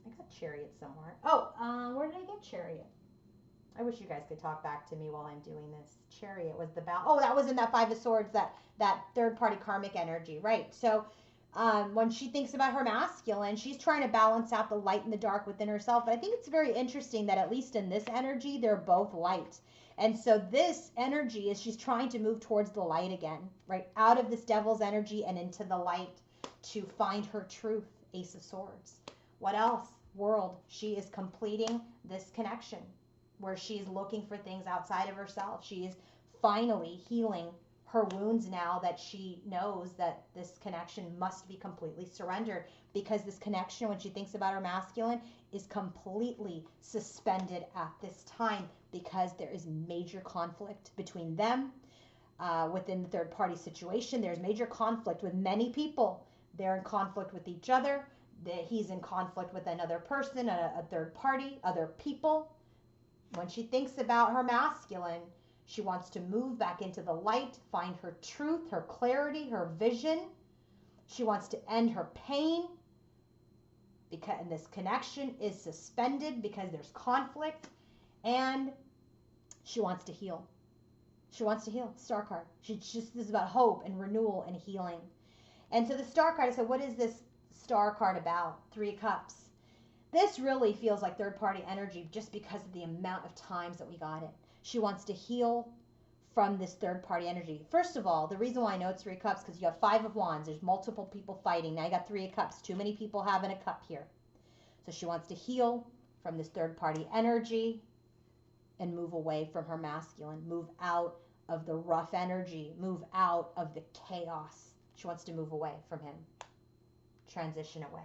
I got Chariot somewhere. Oh, where did I get Chariot? I wish you guys could talk back to me while I'm doing this. Chariot was the oh, that was in that Five of Swords, that third party karmic energy, right? So when she thinks about her masculine, she's trying to balance out the light and the dark within herself. But I think it's very interesting that at least in this energy, they're both light. And so this energy is she's trying to move towards the light again, right? Out of this devil's energy and into the light to find her truth, Ace of Swords. What else? World. She is completing this connection where she's looking for things outside of herself. She is finally healing her wounds now that she knows that this connection must be completely surrendered, because this connection, when she thinks about her masculine, is completely suspended at this time because there is major conflict between them within the third party situation. There's major conflict with many people. They're in conflict with each other. He's in conflict with another person, a third party, other people. When she thinks about her masculine, she wants to move back into the light, find her truth, her clarity, her vision. She wants to end her pain, and this connection is suspended because there's conflict, and she wants to heal. She wants to heal. Star card. This is about hope and renewal and healing. And so the Star card, I said, what is this Star card about? Three of Cups. This really feels like third party energy just because of the amount of times that we got it. She wants to heal from this third party energy. First of all, the reason why I know it's Three of Cups, because you got Five of Wands. There's multiple people fighting. Now you got Three of Cups. Too many people having a cup here. So she wants to heal from this third party energy and move away from her masculine. Move out of the rough energy. Move out of the chaos. She wants to move away from him. transition away.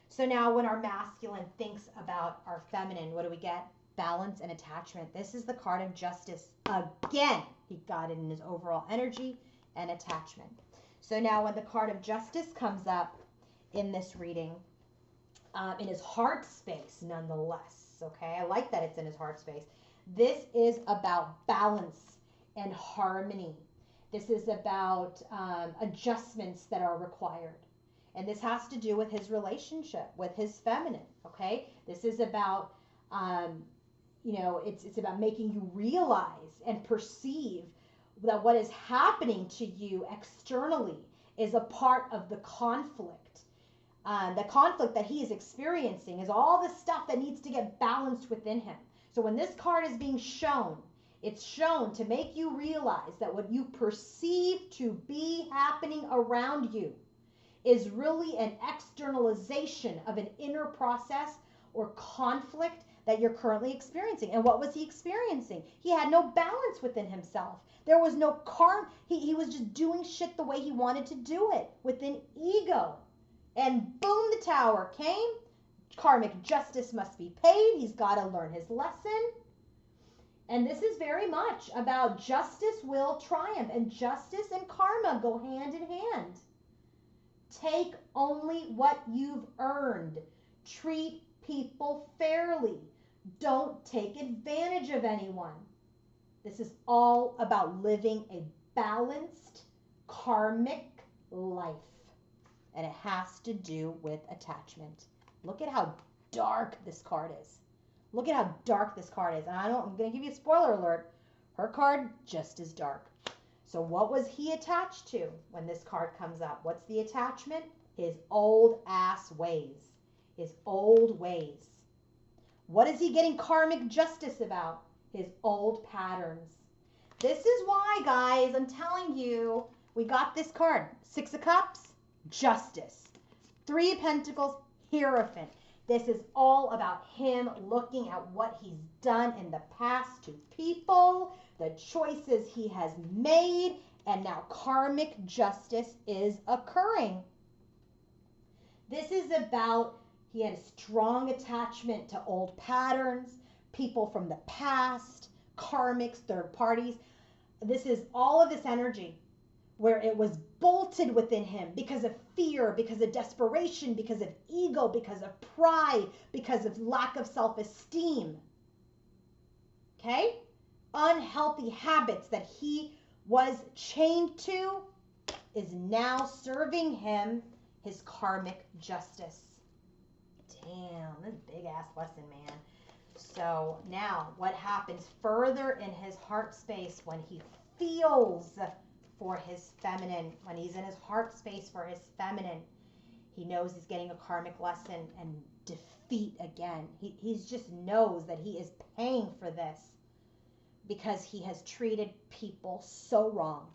So now when our masculine thinks about our feminine, what do we get? Balance and attachment. This is the card of justice. Again, he got it in his overall energy and attachment. So now when the card of justice comes up in this reading, in his heart space nonetheless, okay? I like that it's in his heart space. This is about balance and harmony. This is about adjustments that are required. And this has to do with his relationship with his feminine, okay? This is about, it's about making you realize and perceive that what is happening to you externally is a part of the conflict. The conflict that he is experiencing is all the stuff that needs to get balanced within him. So when this card is being shown, it's shown to make you realize that what you perceive to be happening around you is really an externalization of an inner process or conflict that you're currently experiencing. And what was he experiencing? He had no balance within himself. There was no he was just doing shit the way he wanted to do it with an ego. And boom, the tower came. Karmic justice must be paid. He's got to learn his lesson. And this is very much about justice will triumph. And justice and karma go hand in hand. Take only what you've earned. Treat people fairly. Don't take advantage of anyone. This is all about living a balanced karmic life. And it has to do with attachment. Look at how dark this card is. Look at how dark this card is. And I'm going to give you a spoiler alert. Her card just as dark. So what was he attached to when this card comes up? What's the attachment? His old ass ways. His old ways. What is he getting karmic justice about? His old patterns. This is why, guys, I'm telling you, we got this card. 6 of Cups, justice. 3 of Pentacles, Hierophant. This is all about him looking at what he's done in the past to people, the choices he has made, and now karmic justice is occurring. This is about he had a strong attachment to old patterns, people from the past, karmics, third parties. This is all of this energy where it was bolted within him because of fear, because of desperation, because of ego, because of pride, because of lack of self-esteem. Okay? Unhealthy habits that he was chained to is now serving him his karmic justice. Damn, this is a big ass lesson, man. So now what happens further in his heart space when he feels for his feminine, when he's in his heart space for his feminine, he knows he's getting a karmic lesson and defeat again. He just knows that he is paying for this because he has treated people so wrong.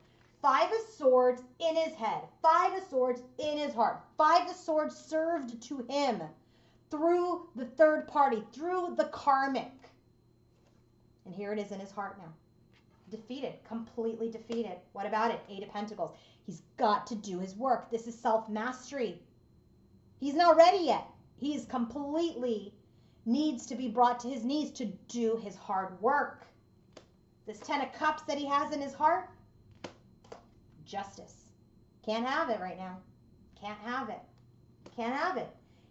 5 of Swords in his head, 5 of Swords in his heart, 5 of Swords served to him through the third party, through the karmic. And here it is in his heart now. Defeated, completely defeated. What about it? 8 of Pentacles. He's got to do his work. This is self-mastery. He's not ready yet. He's completely needs to be brought to his knees to do his hard work. This 10 of Cups that he has in his heart, justice. Can't have it right now. Can't have it. Can't have it.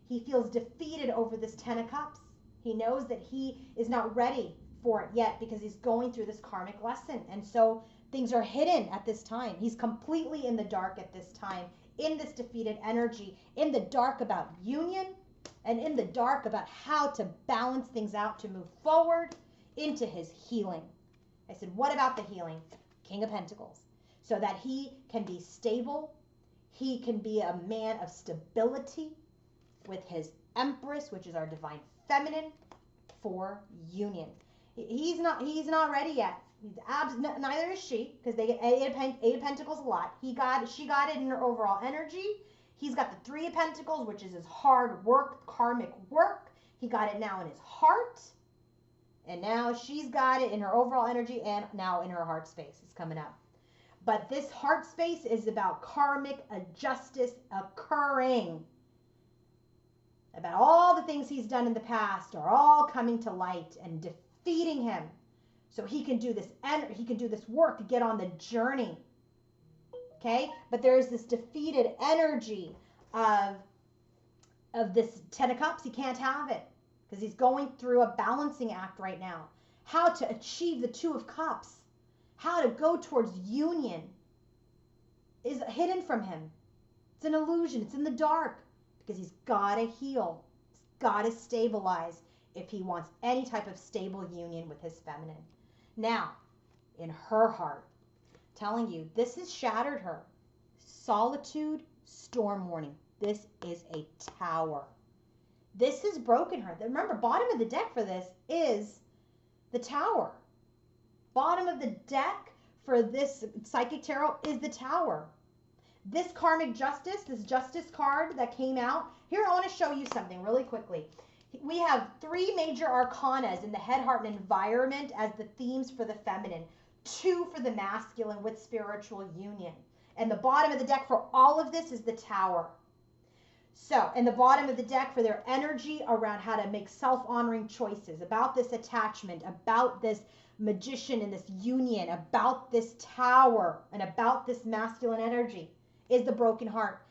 He feels defeated over this 10 of Cups. He knows that he is not ready for it yet because he's going through this karmic lesson. And so things are hidden at this time. He's completely in the dark at this time, in this defeated energy, in the dark about union, and in the dark about how to balance things out to move forward into his healing. I said, what about the healing? King of Pentacles. So that he can be stable. He can be a man of stability with his Empress, which is our divine feminine, for union. He's not ready yet. Neither is she, because they get 8 of Pentacles a lot. She got it in her overall energy. He's got the 3 of Pentacles, which is his hard work, karmic work. He got it now in his heart. And now she's got it in her overall energy and now in her heart space. It's coming up. But this heart space is about karmic justice occurring. about all the things he's done in the past are all coming to light and defeating him, so he can do this work to get on the journey. Okay, but there's this defeated energy of this Ten of Cups. He can't have it because he's going through a balancing act right now. How to achieve the Two of Cups, how to go towards union, is hidden from him. It's an illusion. It's in the dark because he's got to heal. He's got to stabilize if he wants any type of stable union with his feminine. Now, in her heart, telling you, this has shattered her. Solitude, storm warning. This is a Tower. This has broken her. Remember, bottom of the deck for this is the Tower. Bottom of the deck for this Psychic Tarot is the Tower. This Karmic Justice, this Justice card that came out. Here, I want to show you something really quickly. We have 3 major arcanas in the head, heart, and environment as the themes for the feminine. 2 for the masculine with spiritual union. And the bottom of the deck for all of this is the Tower. So, in the bottom of the deck for their energy around how to make self-honoring choices, about this attachment, about this magician and this union, about this Tower, and about this masculine energy is the broken heart.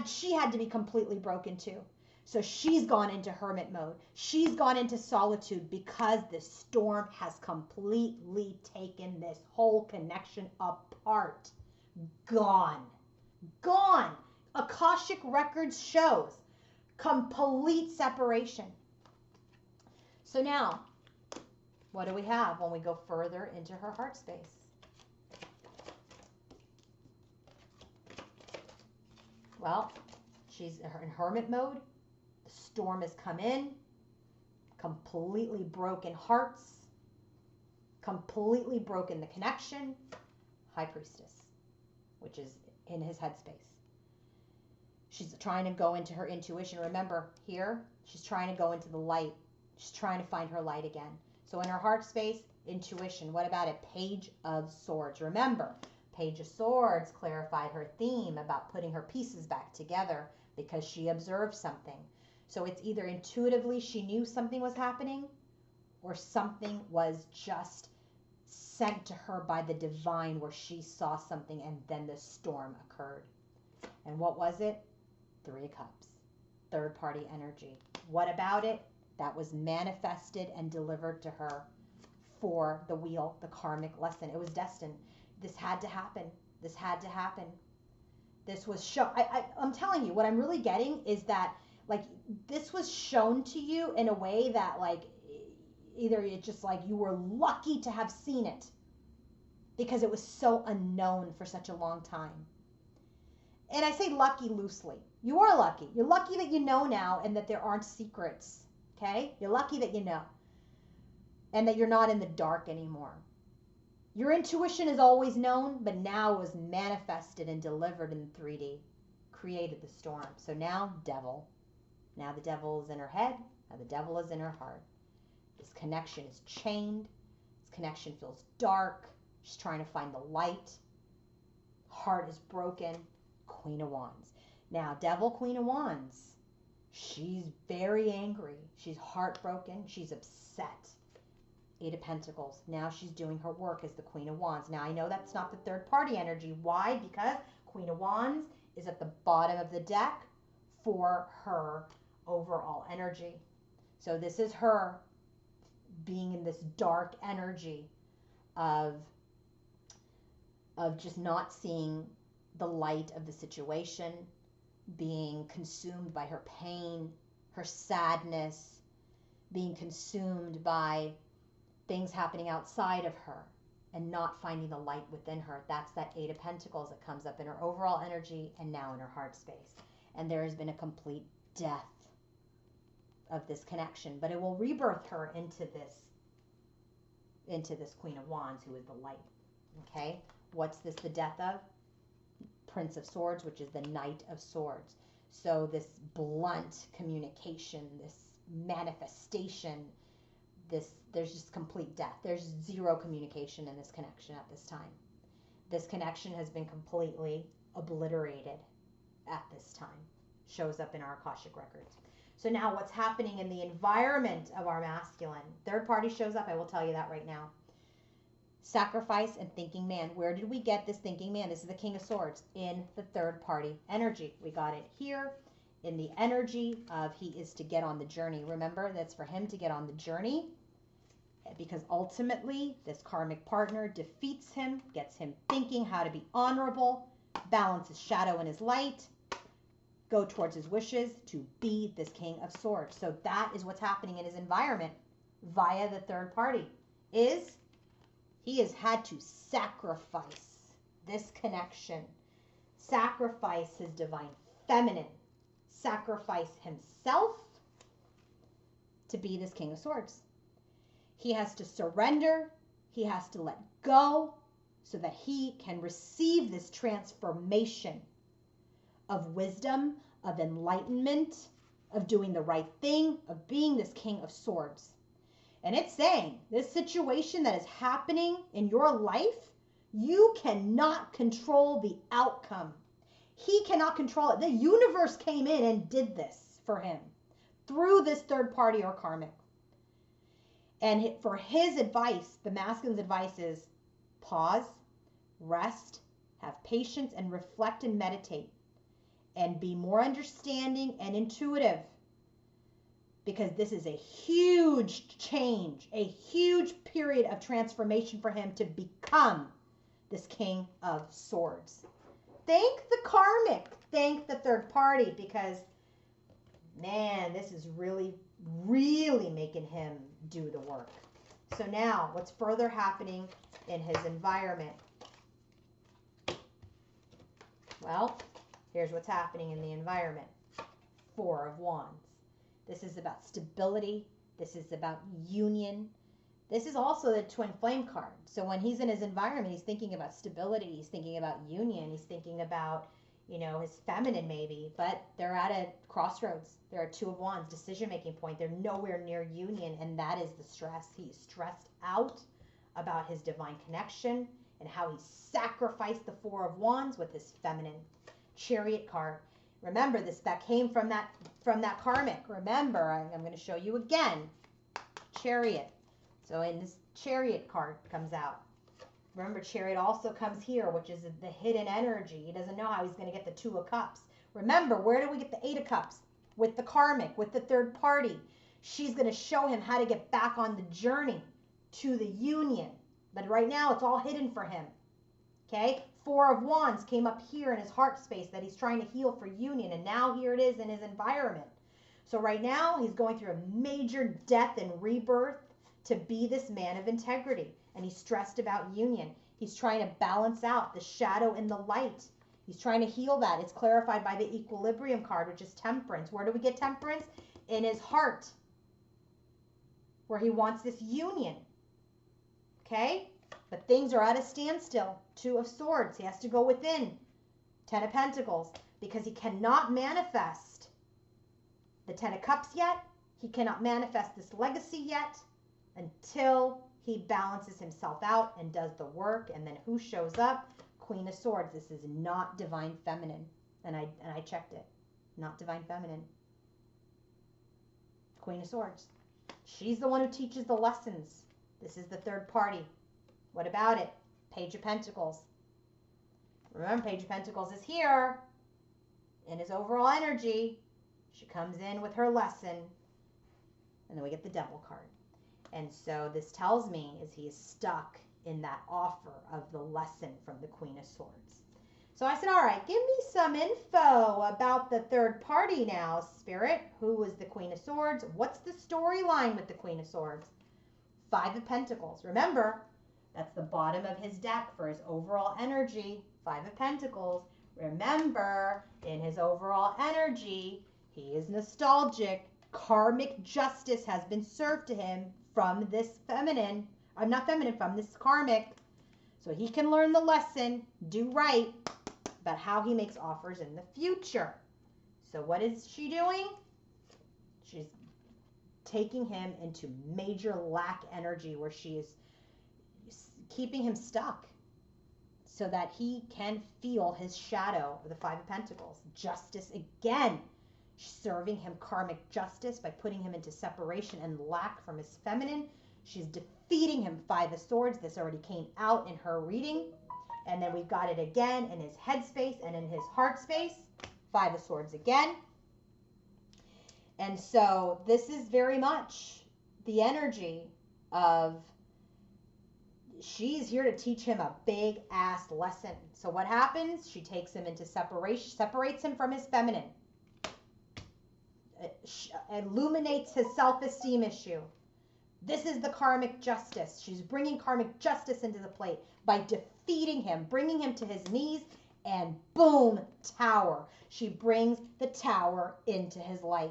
She had to be completely broken too. So she's gone into hermit mode. She's gone into solitude because the storm has completely taken this whole connection apart. Gone. Gone. Akashic Records shows complete separation. So now, what do we have when we go further into her heart space? Well, she's in hermit mode. The storm has come in. Completely broken hearts. Completely broken the connection. High Priestess, which is in his headspace. She's trying to go into her intuition. Remember, here, she's trying to go into the light. She's trying to find her light again. So in her heart space, intuition. What about it? Page of Swords. Remember, Page of Swords clarified her theme about putting her pieces back together because she observed something. So it's either intuitively she knew something was happening or something was just sent to her by the divine where she saw something and then the storm occurred. And what was it? 3 of Cups. Third party energy. What about it? That was manifested and delivered to her for the wheel, the karmic lesson. It was destined. This had to happen. This had to happen. This was shown. I'm telling you, what I'm really getting is that, like, this was shown to you in a way that, like, either it's just like you were lucky to have seen it because it was so unknown for such a long time. And I say lucky loosely. You are lucky. You're lucky that you know now and that there aren't secrets. Okay? You're lucky that you know. And that you're not in the dark anymore. Your intuition is always known, but now it was manifested and delivered in 3D. Created the storm. So now, devil. Now the devil is in her head. Now the devil is in her heart. This connection is chained. This connection feels dark. She's trying to find the light. Heart is broken. Queen of Wands. Now, devil, Queen of Wands. She's very angry. She's heartbroken. She's upset. 8 of Pentacles. Now she's doing her work as the Queen of Wands. Now, I know that's not the third party energy. Why? Because Queen of Wands is at the bottom of the deck for her overall energy. So this is her being in this dark energy of just not seeing the light of the situation, being consumed by her pain, her sadness, being consumed by things happening outside of her and not finding the light within her. That's that 8 of Pentacles that comes up in her overall energy and now in her heart space. And there has been a complete death of this connection, but it will rebirth her into this Queen of Wands, who is the light. Okay? What's this the death of? Prince of Swords, which is the Knight of Swords. So this blunt communication, this manifestation, there's just complete death. There's zero communication in this connection at this time. This connection has been completely obliterated at this time. Shows up in our Akashic Records. So now what's happening in the environment of our masculine? Third party shows up. I will tell you that right now. Sacrifice and thinking man. Where did we get this thinking man? This is the King of Swords in the third party energy. We got it here in the energy of he is to get on the journey. Remember, that's for him to get on the journey, because ultimately this karmic partner defeats him, gets him thinking how to be honorable, balance his shadow and his light, go towards his wishes to be this King of Swords. So that is what's happening in his environment via the third party, is he has had to sacrifice this connection, sacrifice his divine feminine, sacrifice himself to be this King of Swords. He has to surrender. He has to let go so that he can receive this transformation of wisdom, of enlightenment, of doing the right thing, of being this King of Swords. And it's saying this situation that is happening in your life, you cannot control the outcome. He cannot control it. The universe came in and did this for him through this third party or karmic. And for his advice, the masculine's advice is pause, rest, have patience, and reflect and meditate, and be more understanding and intuitive, because this is a huge change, a huge period of transformation for him to become this King of Swords. Thank the karmic, thank the third party, because man, this is really, really making him do the work. So now, what's further happening in his environment? Well, here's what's happening in the environment. Four of Wands. This is about stability. This is about union. This is also the twin flame card. So when he's in his environment, he's thinking about stability. He's thinking about union. He's thinking about, his feminine maybe. But they're at a crossroads. There are Two of Wands, decision-making point. They're nowhere near union, and that is the stress. He's stressed out about his divine connection and how he sacrificed the Four of Wands with his feminine. Chariot card. Remember this, that came from that karmic. Remember, I'm going to show you again. Chariot. So in this Chariot card comes out. Remember, Chariot also comes here, which is the hidden energy. He doesn't know how he's going to get the Two of Cups. Remember, where do we get the Eight of Cups? With the karmic, with the third party. She's going to show him how to get back on the journey to the union. But right now, it's all hidden for him. Okay? Four of Wands came up here in his heart space that he's trying to heal for union, and now here it is in his environment. So right now, he's going through a major death and rebirth to be this man of integrity, and he's stressed about union. He's trying to balance out the shadow and the light. He's trying to heal that. It's clarified by the Equilibrium card, which is Temperance. Where do we get Temperance? In his heart, where he wants this union. Okay? But things are at a standstill. Two of Swords. He has to go within. Ten of Pentacles. Because he cannot manifest the Ten of Cups yet. He cannot manifest this legacy yet until he balances himself out and does the work. And then who shows up? Queen of Swords. This is not divine feminine. And I checked it. Not divine feminine. Queen of Swords. She's the one who teaches the lessons. This is the third party. What about it? Page of Pentacles. Remember, Page of Pentacles is here in his overall energy. She comes in with her lesson. And then we get the Devil card. And so this tells me is he is stuck in that offer of the lesson from the Queen of Swords. So I said, all right, give me some info about the third party now, Spirit. Who is the Queen of Swords? What's the storyline with the Queen of Swords? Five of Pentacles. Remember, that's the bottom of his deck for his overall energy. Five of Pentacles. Remember, in his overall energy, he is nostalgic. Karmic justice has been served to him from this feminine. I'm not feminine, from this karmic. So he can learn the lesson, do right, about how he makes offers in the future. So what is she doing? She's taking him into major lack energy where she is keeping him stuck so that he can feel his shadow of the Five of Pentacles. Justice again. serving him karmic justice by putting him into separation and lack from his feminine. She's defeating him, 5 of Swords. This already came out in her reading. And then we've got it again in his head space and in his heart space. 5 of Swords again. And so this is very much the energy of she's here to teach him a big ass lesson. So what happens? She takes him into separation, separates him from his feminine, illuminates his self-esteem issue. This is the karmic justice. She's bringing karmic justice into the plate by defeating him, bringing him to his knees, and boom, tower. She brings the tower into his life.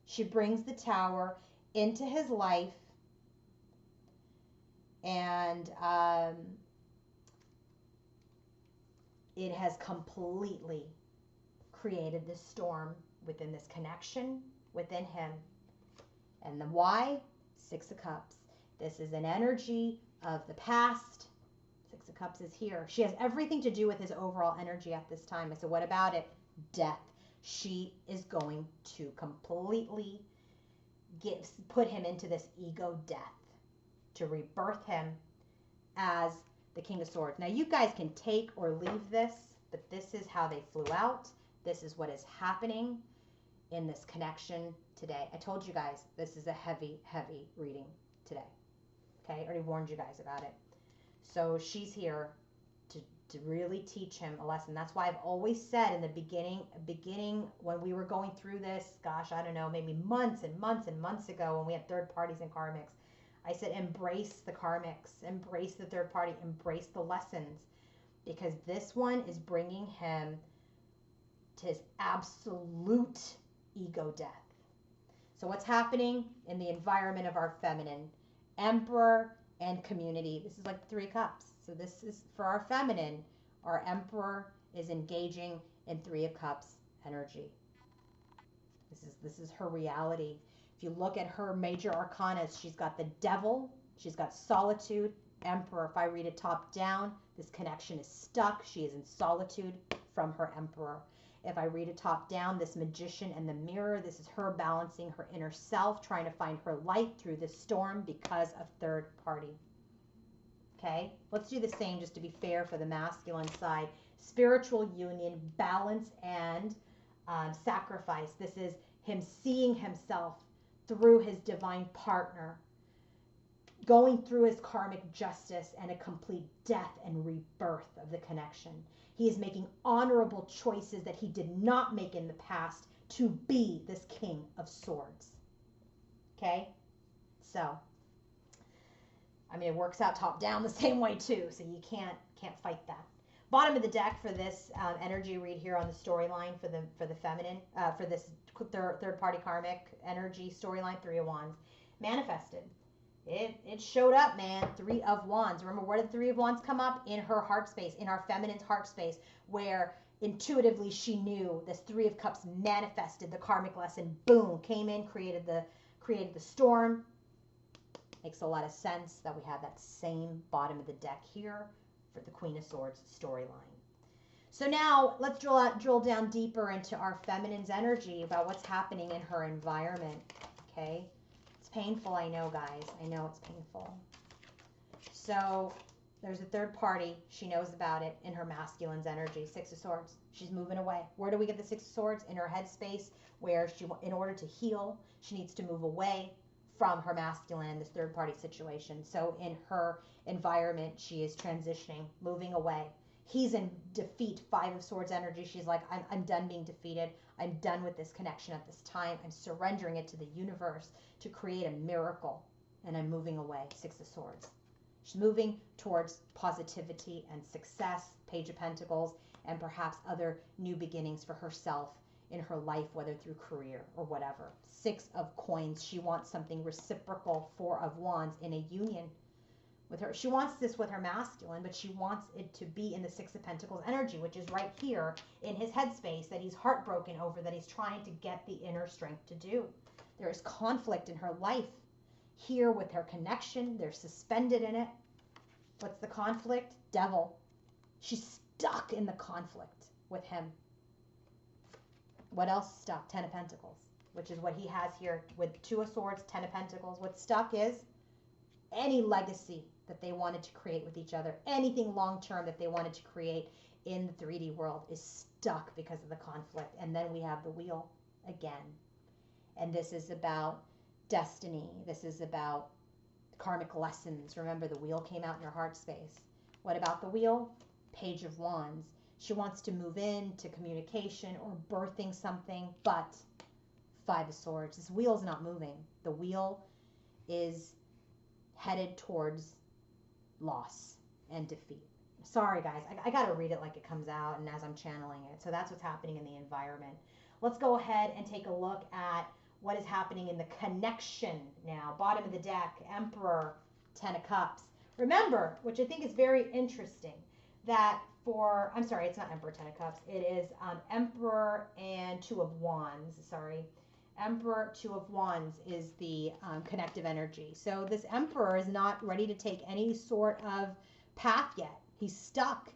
She brings the tower into his life, and it has completely created this storm within this connection within him. And the why? 6 of Cups. This is an energy of the past. 6 of Cups is here. She has everything to do with his overall energy at this time. I said, what about it? Death. She is going to completely put him into this ego death to rebirth him as the King of Swords. Now, you guys can take or leave this, but this is how they flew out. This is what is happening in this connection today. I told you guys this is a heavy, heavy reading today. Okay, I already warned you guys about it. So she's here to really teach him a lesson. That's why I've always said in the beginning when we were going through this, gosh, I don't know, maybe months and months and months ago when we had third parties and karmics, I said embrace the karmics, embrace the third party, embrace the lessons, because this one is bringing him to his absolute ego death. So what's happening in the environment of our feminine? Emperor and community. This is like 3 cups. So this is for our feminine. Our emperor is engaging in 3 of cups energy. This is her reality. If you look at her major arcanas, she's got the devil, she's got solitude, emperor. If I read it top down, this connection is stuck. She is in solitude from her emperor. If I read it top down, this magician and the mirror, this is her balancing her inner self, trying to find her light through this storm because of third party. Okay, let's do the same just to be fair for the masculine side. Spiritual union, balance, and sacrifice. This is him seeing himself through his divine partner, going through his karmic justice and a complete death and rebirth of the connection. He is making honorable choices that he did not make in the past to be this King of Swords. Okay? So, I mean, it works out top down the same way too, so you can't fight that. Bottom of the deck for this energy read here on the storyline for the feminine, for this third party karmic energy storyline, 3 of Wands. Manifested. It showed up, man. 3 of Wands. Remember, where did 3 of Wands come up? In her heart space, in our feminine's heart space, where intuitively she knew this 3 of Cups manifested the karmic lesson. Boom, came in, created the storm. Makes a lot of sense that we have that same bottom of the deck here for the Queen of Swords storyline. So now let's drill down deeper into our feminine's energy about what's happening in her environment. Okay. Painful, I know, guys. I know it's painful. So there's a third party. She knows about it in her masculine's energy. 6 of Swords. She's moving away. Where do we get the 6 of Swords? In her headspace, where she, in order to heal, she needs to move away from her masculine in this third party situation. So in her environment, she is transitioning, moving away. He's in defeat, 5 of Swords energy. She's like, I'm done being defeated. I'm done with this connection at this time. I'm surrendering it to the universe to create a miracle. And I'm moving away, 6 of Swords. She's moving towards positivity and success, Page of Pentacles, and perhaps other new beginnings for herself in her life, whether through career or whatever. 6 of Coins. She wants something reciprocal. 4 of Wands in a union with her. She wants this with her masculine, but she wants it to be in the 6 of Pentacles energy, which is right here in his headspace that he's heartbroken over, that he's trying to get the inner strength to do. There is conflict in her life here with her connection. They're suspended in it. What's the conflict? Devil. She's stuck in the conflict with him. What else is stuck? 10 of Pentacles, which is what he has here with 2 of Swords, 10 of Pentacles. What's stuck is any legacy that they wanted to create with each other, anything long-term that they wanted to create in the 3D world is stuck because of the conflict. And then we have the Wheel again. And this is about destiny. This is about karmic lessons. Remember, the Wheel came out in your heart space. What about the Wheel? Page of Wands. She wants to move into communication or birthing something, but 5 of Swords. This Wheel's not moving. The Wheel is headed towards loss and defeat. Sorry, guys. I got to read it like it comes out and as I'm channeling it. So that's what's happening in the environment. Let's go ahead and take a look at what is happening in the connection now. Bottom of the deck, Emperor, 10 of Cups. Remember, which I think is very interesting, that for, I'm sorry, it's not Emperor, 10 of Cups. It is Emperor and 2 of Wands. Sorry. Emperor, 2 of Wands is the connective energy. So this Emperor is not ready to take any sort of path yet. He's stuck.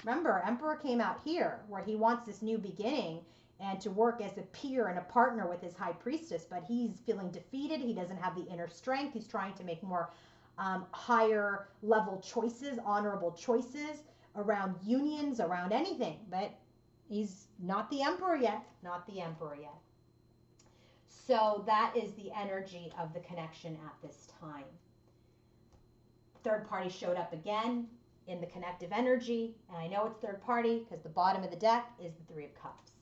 Remember, Emperor came out here where he wants this new beginning and to work as a peer and a partner with his High Priestess, but he's feeling defeated. He doesn't have the inner strength. He's trying to make more higher level choices, honorable choices around unions, around anything, but he's not the Emperor yet. Not the Emperor yet. So that is the energy of the connection at this time. Third party showed up again in the connective energy. And I know it's third party because the bottom of the deck is the 3 of Cups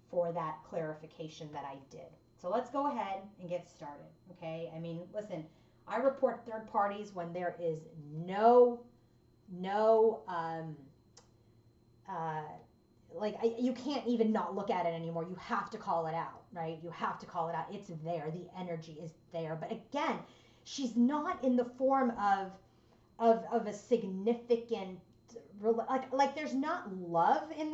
for that clarification that I did. So let's go ahead and get started. Okay. I mean, listen, I report third parties when there is you can't even not look at it anymore. You have to call it out, right? You have to call it out. It's there. The energy is there. But again, she's not in the form of a significant, like there's not love in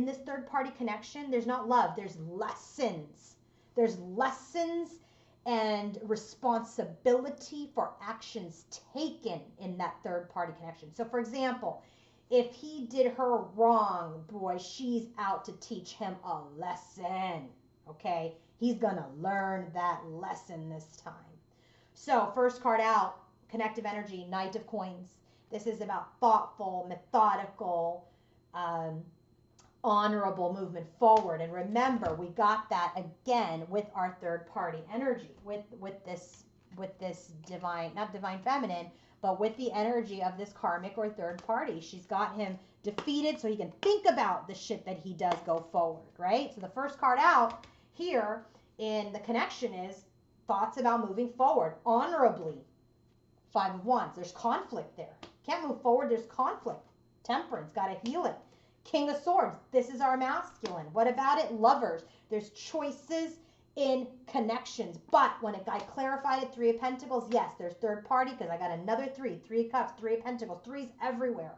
this third party connection. There's not love. There's lessons. There's lessons and responsibility for actions taken in that third party connection. So for example, if he did her wrong, boy, she's out to teach him a lesson, okay? He's going to learn that lesson this time. So first card out, connective energy, Knight of Coins. This is about thoughtful, methodical, honorable movement forward. And remember, we got that again with our third party energy, with this divine, not divine feminine, but with the energy of this karmic or third party. She's got him defeated so he can think about the shit that he does go forward, right? So the first card out here in the connection is thoughts about moving forward honorably. 5 of Wands. There's conflict there. Can't move forward. There's conflict. Temperance. Got to heal it. King of Swords. This is our masculine. What about it? Lovers. There's choices in connections. But when I clarified it, 3 of Pentacles, yes, there's third party because I got another 3. 3 of Cups, 3 of Pentacles, 3's everywhere.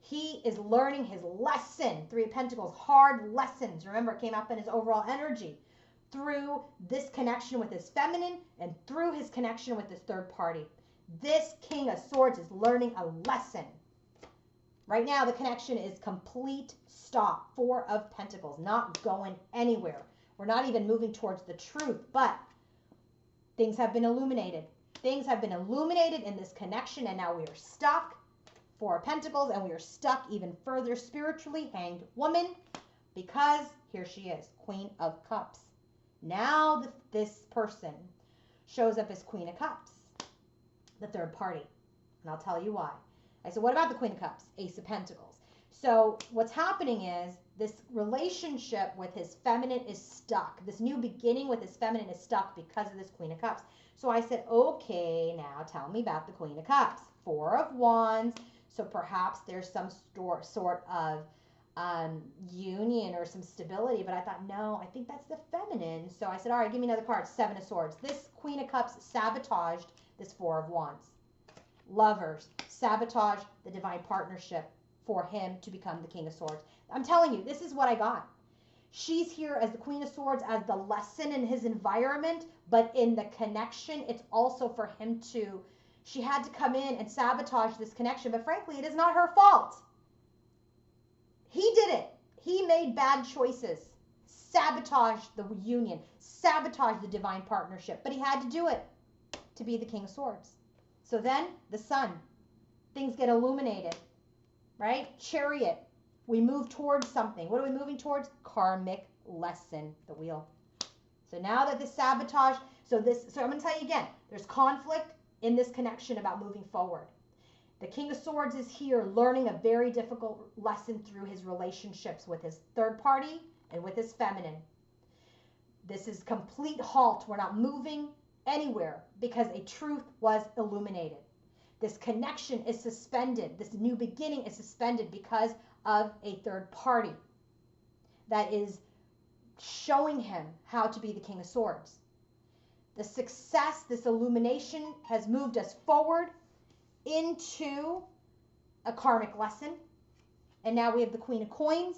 He is learning his lesson. 3 of Pentacles, hard lessons. Remember, it came up in his overall energy through this connection with his feminine and through his connection with this third party. This King of Swords is learning a lesson. Right now, the connection is complete stop. 4 of Pentacles, not going anywhere. We're not even moving towards the truth, but things have been illuminated. Things have been illuminated in this connection, and now we are stuck. 4 of Pentacles, and we are stuck even further spiritually. Hanged Woman, because here she is, Queen of Cups. Now this person shows up as Queen of Cups, the third party, and I'll tell you why. I said, what about the Queen of Cups? Ace of Pentacles. So what's happening is this relationship with his feminine is stuck. This new beginning with his feminine is stuck because of this Queen of Cups. So I said, okay, now tell me about the Queen of Cups. 4 of Wands. So perhaps there's some sort of union or some stability. But I thought, no, I think that's the feminine. So I said, all right, give me another card. 7 of Swords. This Queen of Cups sabotaged this 4 of Wands. Lovers. Sabotage the divine partnership for him to become the King of Swords. I'm telling you, this is what I got. She's here as the Queen of Swords, as the lesson in his environment, but in the connection, it's also for him to, she had to come in and sabotage this connection, but frankly, it is not her fault. He did it. He made bad choices. sabotage the union, sabotage the divine partnership. But he had to do it to be the King of Swords. So then the sun, things get illuminated, right? Chariot, we move towards something. What are we moving towards? Karmic lesson, the wheel. So now that the sabotage, so I'm going to tell you again, there's conflict in this connection about moving forward. The King of Swords is here learning a very difficult lesson through his relationships with his third party and with his feminine. This is complete halt. We're not moving anywhere because a truth was illuminated. This connection is suspended. This new beginning is suspended because of a third party that is showing him how to be the King of Swords. The success, this illumination has moved us forward into a karmic lesson. And now we have the Queen of Coins.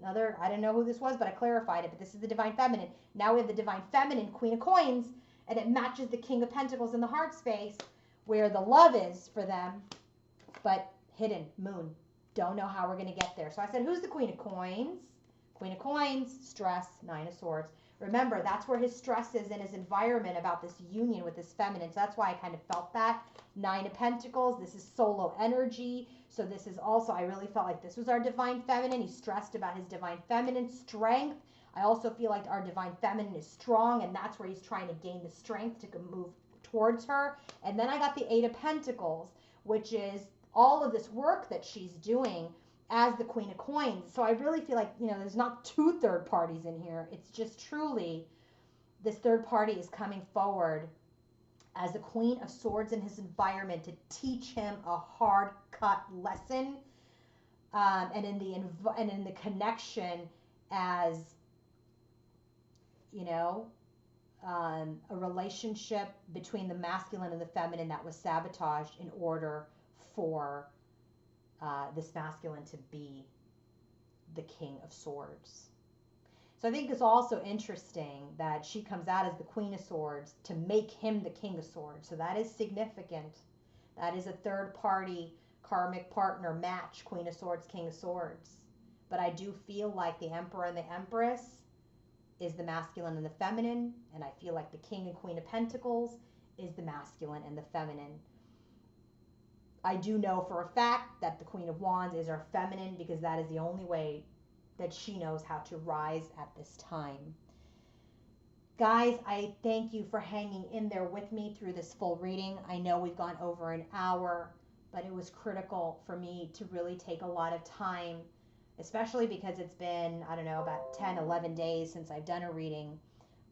Another, I don't know who this was, but I clarified it, but this is the Divine Feminine. Now we have the Divine Feminine, Queen of Coins, and it matches the King of Pentacles in the heart space where the love is for them, but hidden, moon. Don't know how we're going to get there. So I said, who's the Queen of Coins? Queen of Coins, stress, Nine of Swords. Remember, that's where his stress is in his environment about this union with his feminine. So that's why I kind of felt that. Nine of Pentacles, this is solo energy. So this is also, I really felt like this was our Divine Feminine. He's stressed about his Divine Feminine strength. I also feel like our Divine Feminine is strong, and that's where he's trying to gain the strength to move towards her. And then I got the Eight of Pentacles, which is all of this work that she's doing as the Queen of Coins. So I really feel like, there's not two third parties in here. It's just truly this third party is coming forward as the Queen of Swords in his environment to teach him a hard cut lesson, and in the connection as a relationship between the masculine and the feminine that was sabotaged in order for this masculine to be the King of Swords. So I think it's also interesting that she comes out as the Queen of Swords to make him the King of Swords. So that is significant. That is a third party karmic partner match, Queen of Swords, King of Swords. But I do feel like the Emperor and the Empress is the masculine and the feminine, and I feel like the King and Queen of Pentacles is the masculine and the feminine. I do know for a fact that the Queen of Wands is our feminine because that is the only way that she knows how to rise at this time. Guys, I thank you for hanging in there with me through this full reading. I know we've gone over an hour, but it was critical for me to really take a lot of time, especially because it's been, I don't know, about 10, 11 days since I've done a reading,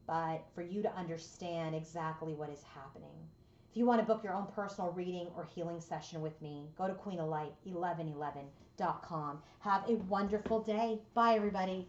but for you to understand exactly what is happening. If you want to book your own personal reading or healing session with me, go to queenoflight1111.com. Have a wonderful day. Bye, everybody.